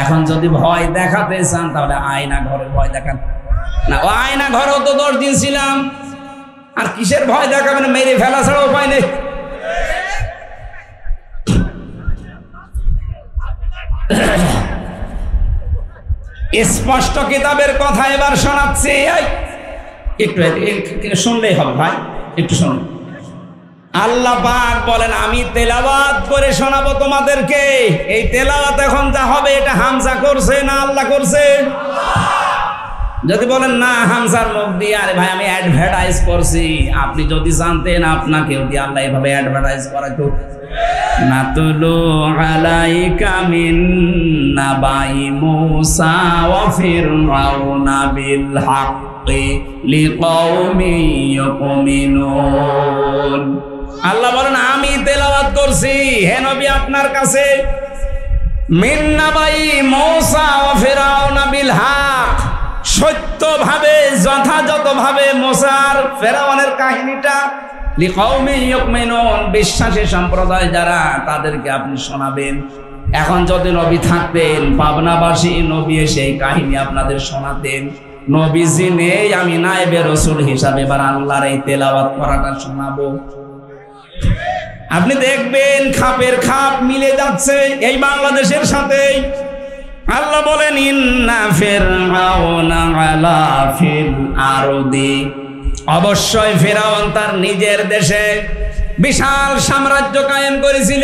এখন যদি ভয় দেখাতে চান তাহলে আয়না ঘরে ভয় দেখান না। ও আয়না ঘরেও তো 10 দিন ছিলাম, আর কিসের ভয় দেখাবেন? মেরে ফেলা ছাড়া উপায় নেই। স্পষ্ট কিতাবের কথা এবার শোনাচ্ছি, একটু শুনলেই হবে ভাই, একটু শুনুন। আল্লাহ পাক বলেন, আমি তেলাওয়াত করে শোনাবো তোমাদেরকে। এই তেলাওয়াত এখন যা হবে, এটা হামজা করছে না আল্লাহ করছে? যদি বলেন না হামজার মুখ দিয়ে, আরে ভাই আমি অ্যাডভার্টাইজ করছি, আপনি যদি জানতেন আপনাকেও দিয়ে আল্লাহ এভাবে অ্যাডভার্টাইজ করাতো। নাতলু আলাইকা মিন নাবাই মূসা ওয়া ফিরআউনা বিল হাক্কি লিকাওমি ইউমিনুন। আল্লাহ বলেন আমি তেলাওয়াত করছি হে নবী আপনার কাছে মিন নাবাই মূসা ওয়া ফিরআউনা বিল হক, সত্যভাবে যথাযথভাবে মূসার ফেরাউনের কাহিনীটা লিকাওমি ইউমিনুন, বিশ্বাসী সম্প্রদায় যারা তাদেরকে আপনি শোনাবেন। এখন যদি নবী থাকতেন পাবনাবাসী নবী সেই কাহিনী আপনাদের শোনাতেন। নবীজি নেই, আমি নায়েবে রাসূল হিসাবে এবার আল্লাহর এই তেলাওয়াত করাটা শোনাবো। আপনি দেখবেন খাপের খাপ মিলে যাচ্ছে এই বাংলাদেশের সাথে। আল্লাহ বলেন ইন্না ফিরআউনা আলা ফিল আরদি, অবশ্যই ফিরআউন তার নিজের দেশে বিশাল সাম্রাজ্য কায়েম করেছিল।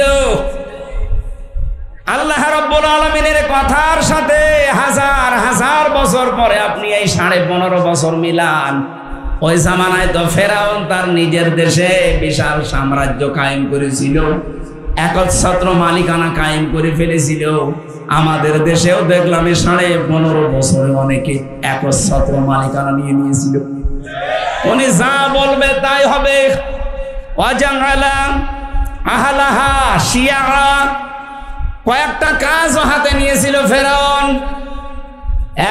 আল্লাহ রাব্বুল আলামিনের কথার সাথে হাজার হাজার বছর পরে আপনি এই 15.5 বছর মিলান। ওই জামানায় তো ফেরাউন তার নিজের দেশে বিশাল সাম্রাজ্য কায়েম করেছিল, একচ্ছত্র মালিকানা কায়েম করে ফেলেছিল। আমাদের দেশেও দেখলাম 15.5 বছরে অনেকে একচ্ছত্র মালিকানা নিয়ে নিয়েছিল। উনি যা বলবে তাই হবে। ওয়াজাআলা আহলাহা শিয়া, কয়েকটা কাজও হাতে নিয়েছিল ফেরাউন।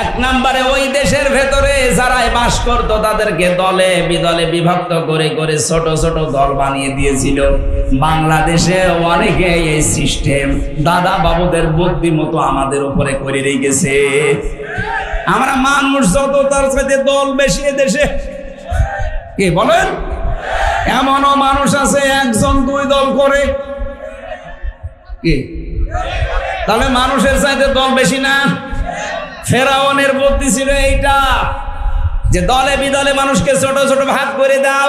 এক নম্বরে ওই দেশের ভেতরে যারা বাস করতো তাদেরকে দলে বিদলে বিভক্ত করে করে ছোট ছোট দল বানিয়ে দিয়েছিল। বাংলাদেশে অনেকে এই সিস্টেম দাদা বাবুদের বুদ্ধি মতো আমাদের উপরে করে রেখেছে। আমরা মানুষ যত তার সাথে দল বেশি দেশে, কি বলেন? এমনও মানুষ আছে 1 2 দল করে, কি তাহলে মানুষের চাইতে দল বেশি না? ফেরাউনের বুদ্ধি ছিল এইটা যে দলে বিদলে মানুষকে ছোট ছোট ভাগ করে দাও।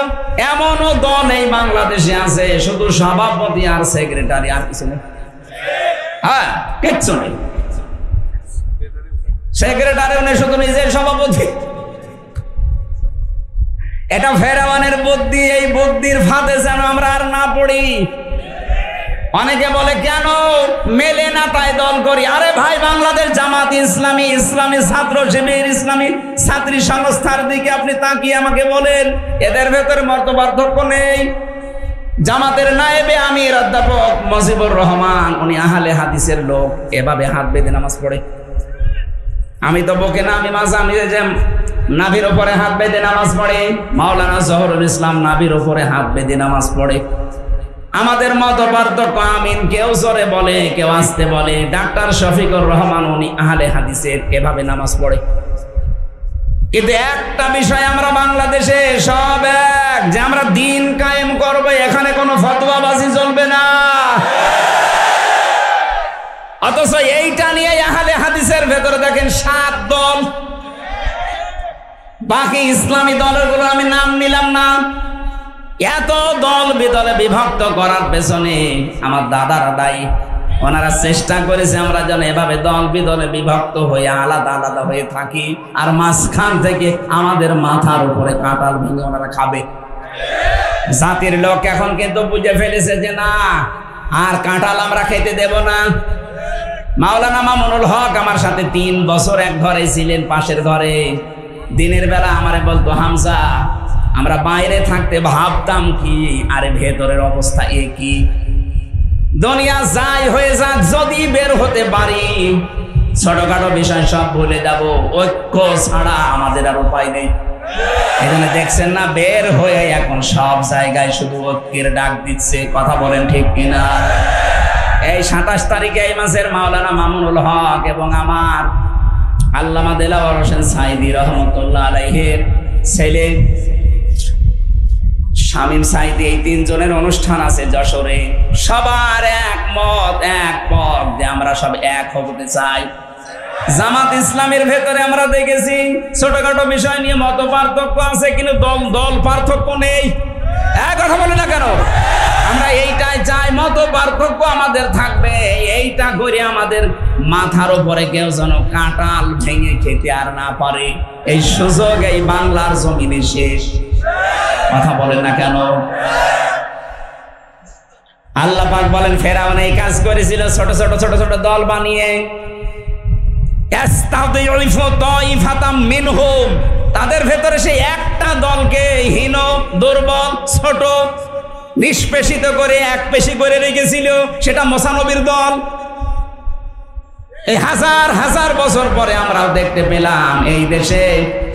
এমনও দল এই বাংলাদেশে আছে শুধু সভাপতি আর সেক্রেটারি, আর কিছু নেই। হ্যাঁ, কিচ্ছু নেই। সেক্রেটারিও নেই, শুধু নিজের সভাপতি। এটা ফেরাউনের বুদ্ধি। এই বুদ্ধির ফাঁদে যেন আমরা আর না পড়ি। অনেকে বলে কেন মেলে না তাই দল করি। আরে ভাই, বাংলাদেশ জামাত ইসলামী, ইসলামী ছাত্র শিবির, ইসলামী ছাত্রী সংস্থার দিকে আপনি তাকিয়ে আমাকে বলেন এদের ভেতরে মত পার্থক্য নেই। জামাতের নায়েবে আমির অধ্যাপক মুজিবুর রহমান, উনি আহলে হাদিসের লোক, এভাবে হাত বেঁধে নামাজ পড়ে। আমি তো বকে না, আমি মাঝে আমি যে নাভির ওপরে হাত বেঁধে নামাজ পড়ে। মাওলানা জহুরুল ইসলাম নাভির ওপরে হাত বেঁধে নামাজ পড়ে। আমাদের মত পার্থক্য, আমিন কেউ জোরে বলে কেউ আস্তে বলে। ডাক্তার শফিকুর রহমান উনি আহলে হাদিসের, এভাবে নামাজ পড়ে। কিন্তু একটা বিষয় আমরা বাংলাদেশে সব এক, যে আমরা দিন কায়েম করব, এখানে কোনো ফতোয়াবাজি চলবে না। অথচ এইটা নিয়ে আহলে হাদিসের ভেতরে দেখেন 7 দল। বাকি ইসলামী দলগুলো আমি নাম নিলাম না। এত দল বিদলে বিভক্ত করার পেছনে আমার দাদারা দায়ী। ওনারা চেষ্টা করেছে আমরা যেন এভাবে দল বিদলে বিভক্ত হয়ে আলাদা আলাদা হয়ে থাকি, আর মাঝখান থেকে আমাদের মাথার উপরে কাঁঠাল ভেঙে ওনারা খাবে। জাতির লোক এখন কিন্তু বুঝে ফেলেছে যে না, আর কাঁঠাল আমরা খেতে দেব না। মাওলানা মামুনুল হক আমার সাথে 3 বছর এক ঘরে ছিলেন, পাশের ঘরে। দিনের বেলা আমারে বলতো, হামজা আমরা বাইরে থাকতে ভাবতাম কি, আরে ভেতরের অবস্থা একই। দুনিয়া যাই হয়ে যাক, যদি বের হতে পারি ছোটখাটো বিষয় সব ভুলে যাব। ঐক্য ছাড়া আমাদের আর উপায় নেই। এখানে দেখছেন না, বের হয়ে এখন সব জায়গায় শুধু ঐক্যের ডাক দিচ্ছে। কথা বলেন ঠিক কিনা? এই 27 তারিখে এই মাসের মাওলানা মামুনুল হক এবং আমার আল্লামা দেলাওয়ার হোসেন সাইদি রহমতুল্লাহ আলাইহির ছেলে শামীম সাইদি, এই 3 জনের অনুষ্ঠান আছে যশোরে। সবার একমত এক পথ যে আমরা সব এক হতে চাই। জামাত ইসলামের ভেতরে আমরা দেখেছি ছোটখাটো বিষয় নিয়ে মত পার্থক্য আছে, কিন্তু দল দল পার্থক্য নেই। এক কথা বলে না কেন? আমরা এইটাই চাই, মত পার্থক্য আমাদের থাকবে, এইটা করে আমাদের মাথার উপরে কেউ যেন কাঁঠাল ভেঙে খেতে আর না পারে। এই সুযোগ এই বাংলার জমিনে শেষ। কথা বলেন না কেন? আল্লাহ পাক বলেন ফেরাউন এই কাজ করেছিল ছোট ছোট ছোট ছোট দল বানিয়ে, তাদের ভেতরে সেই একটা দলকে হীন, দুর্বল, ছোট, নিষ্পেষিত করে এক পেশি করে রেখেছিল, সেটা মুসা নবীর দল। এই হাজার হাজার বছর পরে আমরাও দেখতে পেলাম এই দেশে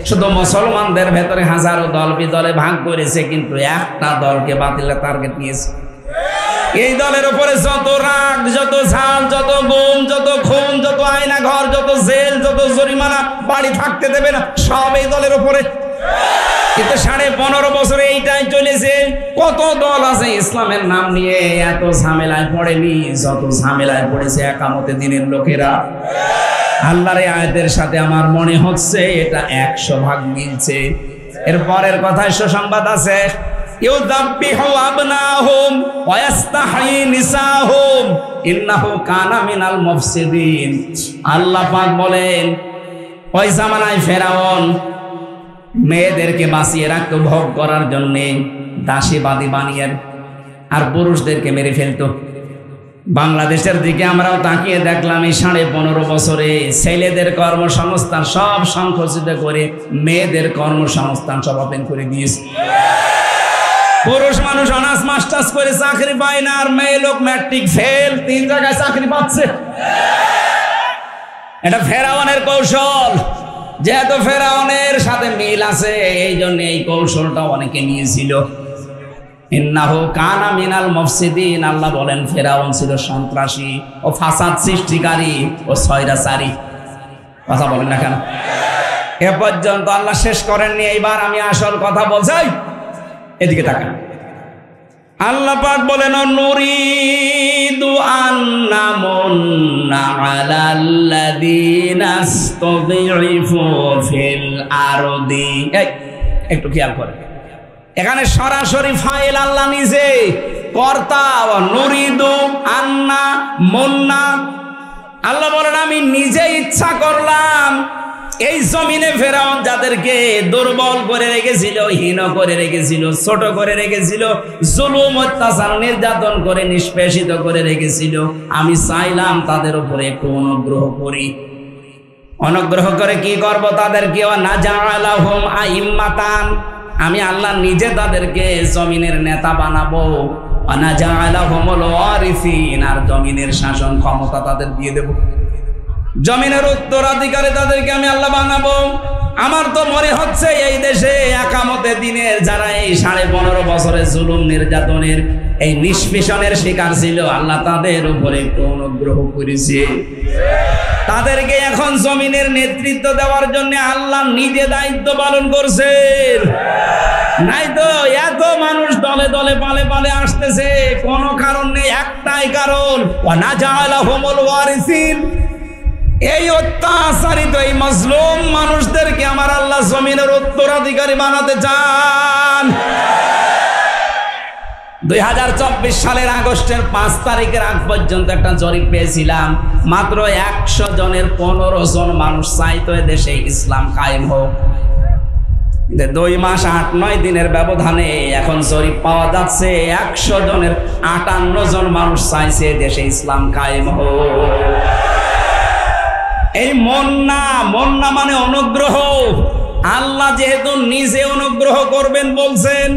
শুধু মুসলমানদের ভেতরে হাজারো দল বিদলে ভাগ করেছে, কিন্তু একটা দলকে বাতিলের টার্গেট নিয়েছে। এই দলের উপরে যত রাগ, যত ঝাল, যত গুম, যত খুন, যত আয়না ঘর, যত জেল, যত জরিমানা, বাড়ি থাকতে দেবে না, সব এই দলের উপরে। কিন্তু 15.5 বছরে এইটাই চলেছে। কত দল আছে ইসলামের নাম নিয়ে এত ঝামেলায় পড়েনি যত ঝামেলায় পড়েছে একামতে দিনের লোকেরা। আল্লাহর এই আয়াতের সাথে আমার মনে হচ্ছে এটা 100 ভাগ মিলছে। এর পরের কথায় সুসংবাদ আছে, ইউযাব্বিহু আবনাহুম ওয়া ইস্তাহয়ী নিসাহুম ইন্নাহু কানা মিনাল মুফসিদিন। আল্লাহ পাক বলেন ওই জামানায় ফেরাউন মেয়েদেরকে বাঁচিয়ে রাখত ভোগ করার জন্যে, দাসীবাদী বানিয়ে, আর পুরুষদেরকে মেরে ফেলতো। বাংলাদেশের দিকে আমরাও তাকিয়ে দেখলাম এই 15.5 বছরে ছেলেদের কর্মসংস্থান সব সংকুচিত করে মেয়েদের কর্মসংস্থান সব ওপেন করে দিয়েছে। পুরুষ মানুষ অনার্স মাস্টার্স করে চাকরি পায় না, আর মেয়ে লোক ম্যাট্রিক ফেল 3 জায়গায় চাকরি পাচ্ছে। এটা ফেরাউনের কৌশল। যেহেতু ফেরাউনের সাথে মিল আছে এই জন্য এই কৌশলটা অনেকে নিয়েছিল। ইন্নাহু কানা মিনাল মুফসিদিন। আল্লাহ বলেন ফেরাউন ছিল সন্ত্রাসী ও ফাসাদ সৃষ্টিকারী ও স্বৈরাচারী। কথা বলেন না কেন? এ পর্যন্ত আল্লাহ শেষ করেননি, এইবার আমি আসল কথা বলছি। এদিকে তাকান। আল্লাহ পাক বলেন নুরিদু আন্নামুন্না আলাল্লাযীনা ইসতাযইফু ফিল আরদি। একটু খেয়াল করেন, এখানে সরাসরি ফাইল আল্লাহ নিজে, কর্তা নুরিদু আন্না মুন্না। আল্লাহ বলেন আমি নিজে ইচ্ছা করলাম এই জমিনে ফেরাউন যাদেরকে দুর্বল করে রেখেছিল, হীন করে রেখেছিল, ছোট করে রেখেছিল, জুলুম অত্যাচার নির্যাতন করে নিষ্পেষিত করে রেখেছিল, আমি চাইলাম তাদের উপরে একটু অনুগ্রহ করি। অনুগ্রহ করে কি করব? তাদেরকে নাজআলাহুম আইম্মাতান, আমি আল্লাহ নিজে তাদেরকে জমিনের নেতা বানাবো। নাজআলাহুমুল ওয়ারিসিন, আর জমিনের শাসন ক্ষমতা তাদের দিয়ে দেব, জমিনের উত্তরাধিকারী তাদেরকে আমি আল্লাহ বানাবো। আমার তো মনে হচ্ছে এই দেশে একামতে দিনের যারা এই 15.5 বছরের জুলুম নির্যাতনের এই নিষ্পেষণের শিকার ছিল, আল্লাহ তাদের উপরে একটু অনুগ্রহ করেছে। তাদেরকে এখন জমিনের নেতৃত্ব দেওয়ার জন্য আল্লাহ নিজে দায়িত্ব পালন করছেন। নাই তো এত মানুষ দলে দলে পালে পালে আসতেছে, কোনো কারণ নেই, একটাই কারণ, ওয়া নাজআলাহুমুল ওয়ারিসিন। এই অত্যাচারিত এই মজলুম মানুষদেরকে আমার আল্লাহ জমিনের উত্তরাধিকারী বানাতে চান। 2024 সালের আগস্টের 5 তারিখের আগ পর্যন্ত একটা জরিপ পেয়েছিলাম, মাত্র 100 জনের 15 জন মানুষ চাইতো দেশে ইসলাম কায়েম হোক। 2 মাস 8-9 দিনের ব্যবধানে এখন জরিপ পাওয়া যাচ্ছে 100 জনের 58 জন মানুষ চাইছে দেশে ইসলাম কায়েম হোক। এই মন্না মানে অনুগ্রহ। আল্লাহ যেহেতু নিজে অনুগ্রহ করবেন বলছেন,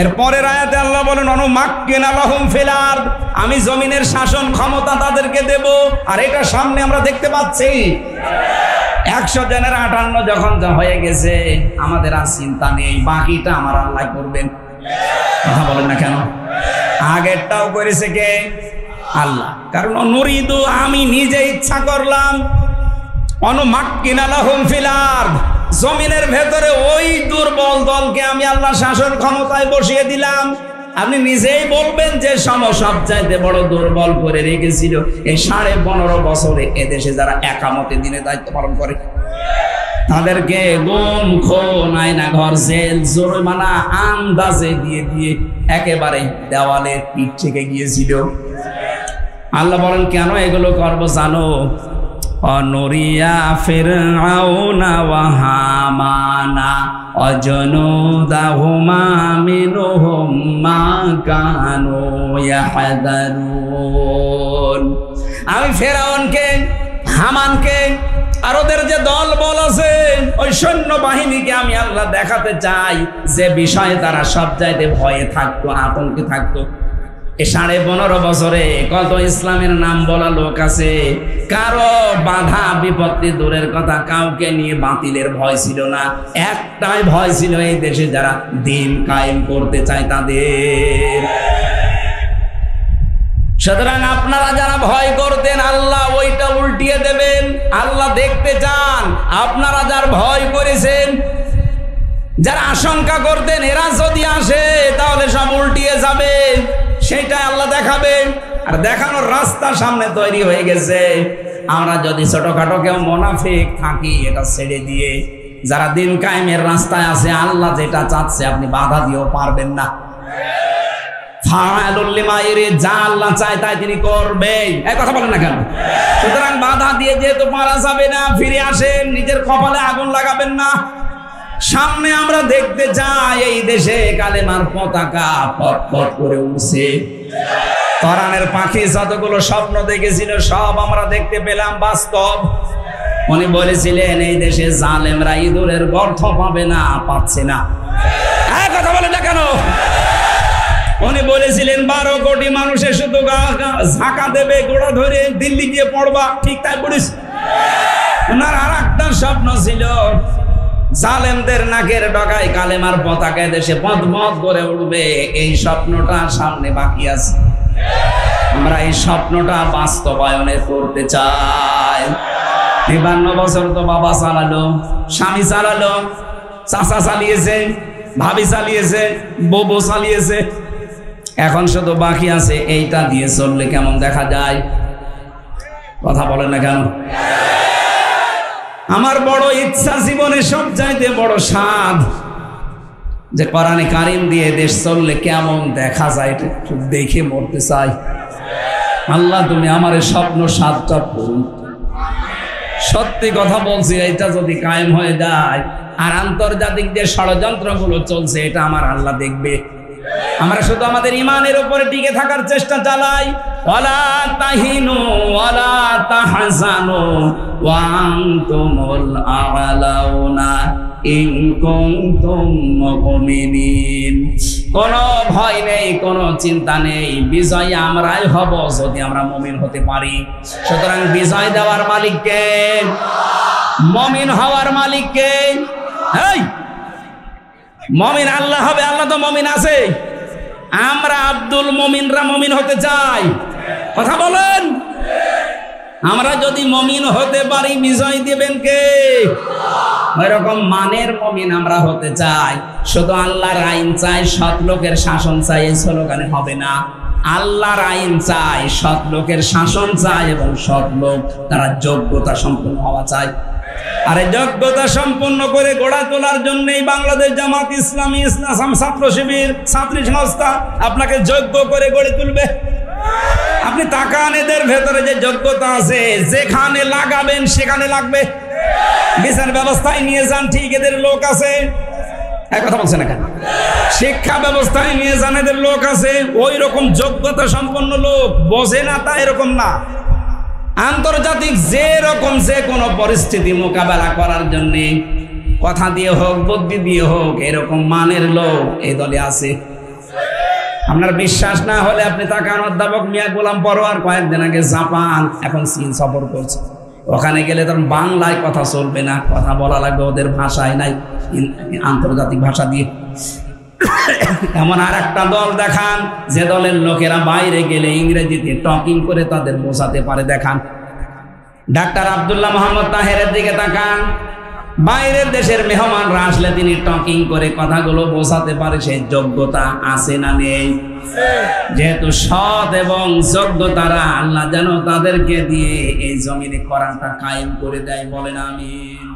এর পরের আয়াতে আল্লাহ বলেন অনুমাক্কিনা লাহুম ফিল আরদ, আমি জমিনের শাসন ক্ষমতা তাদেরকে দেব। আর এটা সামনে আমরা দেখতে পাচ্ছি। 100 জনের 58 যখন হয়ে গেছে, আমাদের আর চিন্তা নেই, বাকিটা আমার আল্লাহ করবেন। কথা বলেন না কেন? আগেরটাও করেছে কে? আল্লাহ। কারণ নুরিদু, আমি নিজে ইচ্ছা করলাম, অনুমাক্কিনা লাহুম ফিল আরদ, জমিনের ভেতরে ওই দুর্বল দলকে আমি আল্লাহ শাসন ক্ষমতায় বসিয়ে দিলাম। আপনি নিজেই বলবেন যে সবচাইতে বড় দুর্বল করে রেখেছিল এই 15.5 বছরে এদেশে যারা একামতে দিনে দায়িত্ব পালন করে, তাদেরকে গুম, খুন, আয়না ঘর, জেল, জরিমানা আন্দাজে দিয়ে দিয়ে একেবারে দেওয়ালে পিঠ থেকে গিয়েছিল। আল্লাহ বলেন কেন এগুলো করবো জানো? অনুরিয়া ফিরআউনা ওয়া হামানা অজনুদাহুমা মিনহুম মা কানু ইয়াহযারুন। আমি ফেরাউনকে, হামানকে আর ওদের যে দল বল আছে ওই সৈন্য বাহিনীকে আমি আল্লাহ দেখাতে চাই যে বিষয়ে তারা সব চাইতে ভয়ে থাকতো, আতঙ্কে থাকতো। এই 15.5 বছরে কত ইসলামের নাম বলা লোক আছে, কারো বাধা বিপত্তি দূরের কথা, কাউকে নিয়ে বাতিলের ভয় ছিল না, একটাই ভয় ছিল এই দেশে যারা দিন কায়েম করতে চায় তাদের। সুতরাং আপনারা যারা ভয় করতেন আল্লাহ ওইটা উল্টিয়ে দেবেন, আল্লাহ দেখতে চান আপনারা যার ভয় করেছেন, যারা আশঙ্কা করতেন এরা যদি আসে তাহলে সব উল্টিয়ে যাবে, সেটাই আল্লাহ দেখাবেন। আর দেখানোর রাস্তা সামনে তৈরি হয়ে গেছে। আমরা যদি ছোটখাটো কেউ মুনাফিক থাকি এটা ছেড়ে দিয়ে যারা দিন কায়েমের রাস্তায় আছে, আল্লাহ যেটা চাচ্ছে আপনি বাধা দিয়েও পারবেন না। যা আল্লাহ চায় তাই তিনি করবেন, এই কথা বলেন না কেন? সুতরাং বাধা দিয়ে যেহেতু পারা যাবে না, ফিরে আসেন, নিজের কপালে আগুন লাগাবেন না। সামনে আমরা দেখতে চাই এই দেশে কালেমার পতাকা পথ পথ করে উঠছে। তরানের পাখি যতগুলো স্বপ্ন দেখেছিল সব আমরা দেখতে পেলাম বাস্তব। উনি বলেছিলেন এই দেশে জালেমরা ইঁদুরের গর্ত পাবে না, পাচ্ছে না। এই কথা বলেন না কেন? উনি বলেছিলেন 12 কোটি মানুষের শুধু ঝাঁকা দেবে, গোড়া ধরে দিল্লি গিয়ে পড়বা, ঠিক তাই পড়িস। ওনার আর একটা স্বপ্ন ছিল জালেমদের নাকের ডগায় কালেমার পতাকা দেশে পথ করে উঠবে। এই স্বপ্নটা সামনে বাকি আছে, আমরা এই স্বপ্নটা বাস্তবায়নে করতে চাই। 52 বছর তো বাবা চালালো, স্বামী চালালো, চাচা চালিয়েছে, ভাবি চালিয়েছে, বউ চালিয়েছে, এখন শুধু বাকি আছে এইটা দিয়ে চললে কেমন দেখা যায়? কথা বলেন না কেন? আমার বড় ইচ্ছা, জীবনে সব চাইতে বড় স্বাদ যে কোরআনে কারিম দিয়ে দেশ চললে কেমন দেখা যায় এটা একটু দেখে মরতে চাই। আল্লাহ তুমি আমার স্বপ্ন সাতটা পূরণ। সত্যি কথা বলছি, এটা যদি কায়েম হয়ে যায় আর আন্তর্জাতিক যে ষড়যন্ত্রগুলো চলছে এটা আমার আল্লাহ দেখবে। আমরা শুধু আমাদের ইমানের উপরে টিকে থাকার চেষ্টা চালাই। ওয়ালা তাহিনু ওয়ালা তাহজানু ওয়া আনতুমুল আ'লাউনা ইন কুনতুম মুমিনিন। কোনো ভয় নেই, কোনো চিন্তা নেই, বিজয় আমরাই হব যদি আমরা মুমিন হতে পারি। সুতরাং বিজয় দেওয়ার মালিক কে? মুমিন হওয়ার মালিক কে? এই মুমিন আল্লাহ হবে, আল্লাহ তো মুমিন আছে। আমরা আব্দুল মুমিনরা মুমিন হতে চাই, কথা বলেন। আমরা যদি মুমিন হতে পারি বিজয় দিবেন কে? এরকম মানের মুমিন আমরা হতে চাই। শুধু আল্লাহর আইন চাই, সৎ লোকের শাসন চাই, এই স্লোগানে হবে না। আল্লাহর আইন চাই, সৎ লোকের শাসন চাই এবং সৎ লোক তারা যোগ্যতা সম্পন্ন হওয়া চাই। আর এই যোগ্যতা সম্পন্ন করে গড়া তোলার জন্যই বাংলাদেশ জামাত ইসলামী ইসলাম ছাত্র শিবির ছাত্রী সংস্থা আপনাকে যোগ্য করে গড়ে তুলবে। আপনি তাকান এদের ভেতরে যে যোগ্যতা আছে, যেখানে লাগাবেন সেখানে লাগবে। বিচার ব্যবস্থায় নিয়ে যান, ঠিক এদের লোক আছে, এক কথা বলছে না কেন? শিক্ষা ব্যবস্থায় নিয়ে যান, এদের লোক আছে, ওই রকম যোগ্যতা সম্পন্ন লোক। বোঝে না তা এরকম না। আন্তর্জাতিক যে রকম যে কোনো পরিস্থিতি মোকাবেলা করার জন্য কথা দিয়ে হোক, বুদ্ধি দিয়ে হোক, এরকম মানের লোক এই দলে আছে। আপনার বিশ্বাস না হলে আপনি তাকান, অধ্যাপক মিয়া গোলাম পরোয়ার কয়েকদিন আগে জাপান, এখন চীন সফর করছে। ওখানে গেলে তখন বাংলায় কথা চলবে না, কথা বলা লাগবে ওদের ভাষায়, নাই আন্তর্জাতিক ভাষা দিয়ে। এমন আর একটা দল দেখান যে দলের লোকেরা বাইরে গেলে ইংরেজিতে টকিং করে তাদের বোঝাতে পারে, দেখান। ডাক্তার আব্দুল্লাহ মোহাম্মদ তাহেরের দিকে তাকান, বাইরের দেশের মেহমানরা আসলে তিনি টকিং করে কথাগুলো বোঝাতে পারে। সেই যোগ্যতা আছে না নেই? যেহেতু সৎ এবং যোগ্য তারা, আল্লাহ যেন তাদেরকে দিয়ে এই জমিনে কোরআনটা কায়েম করে দেয়, বলেন আমিন।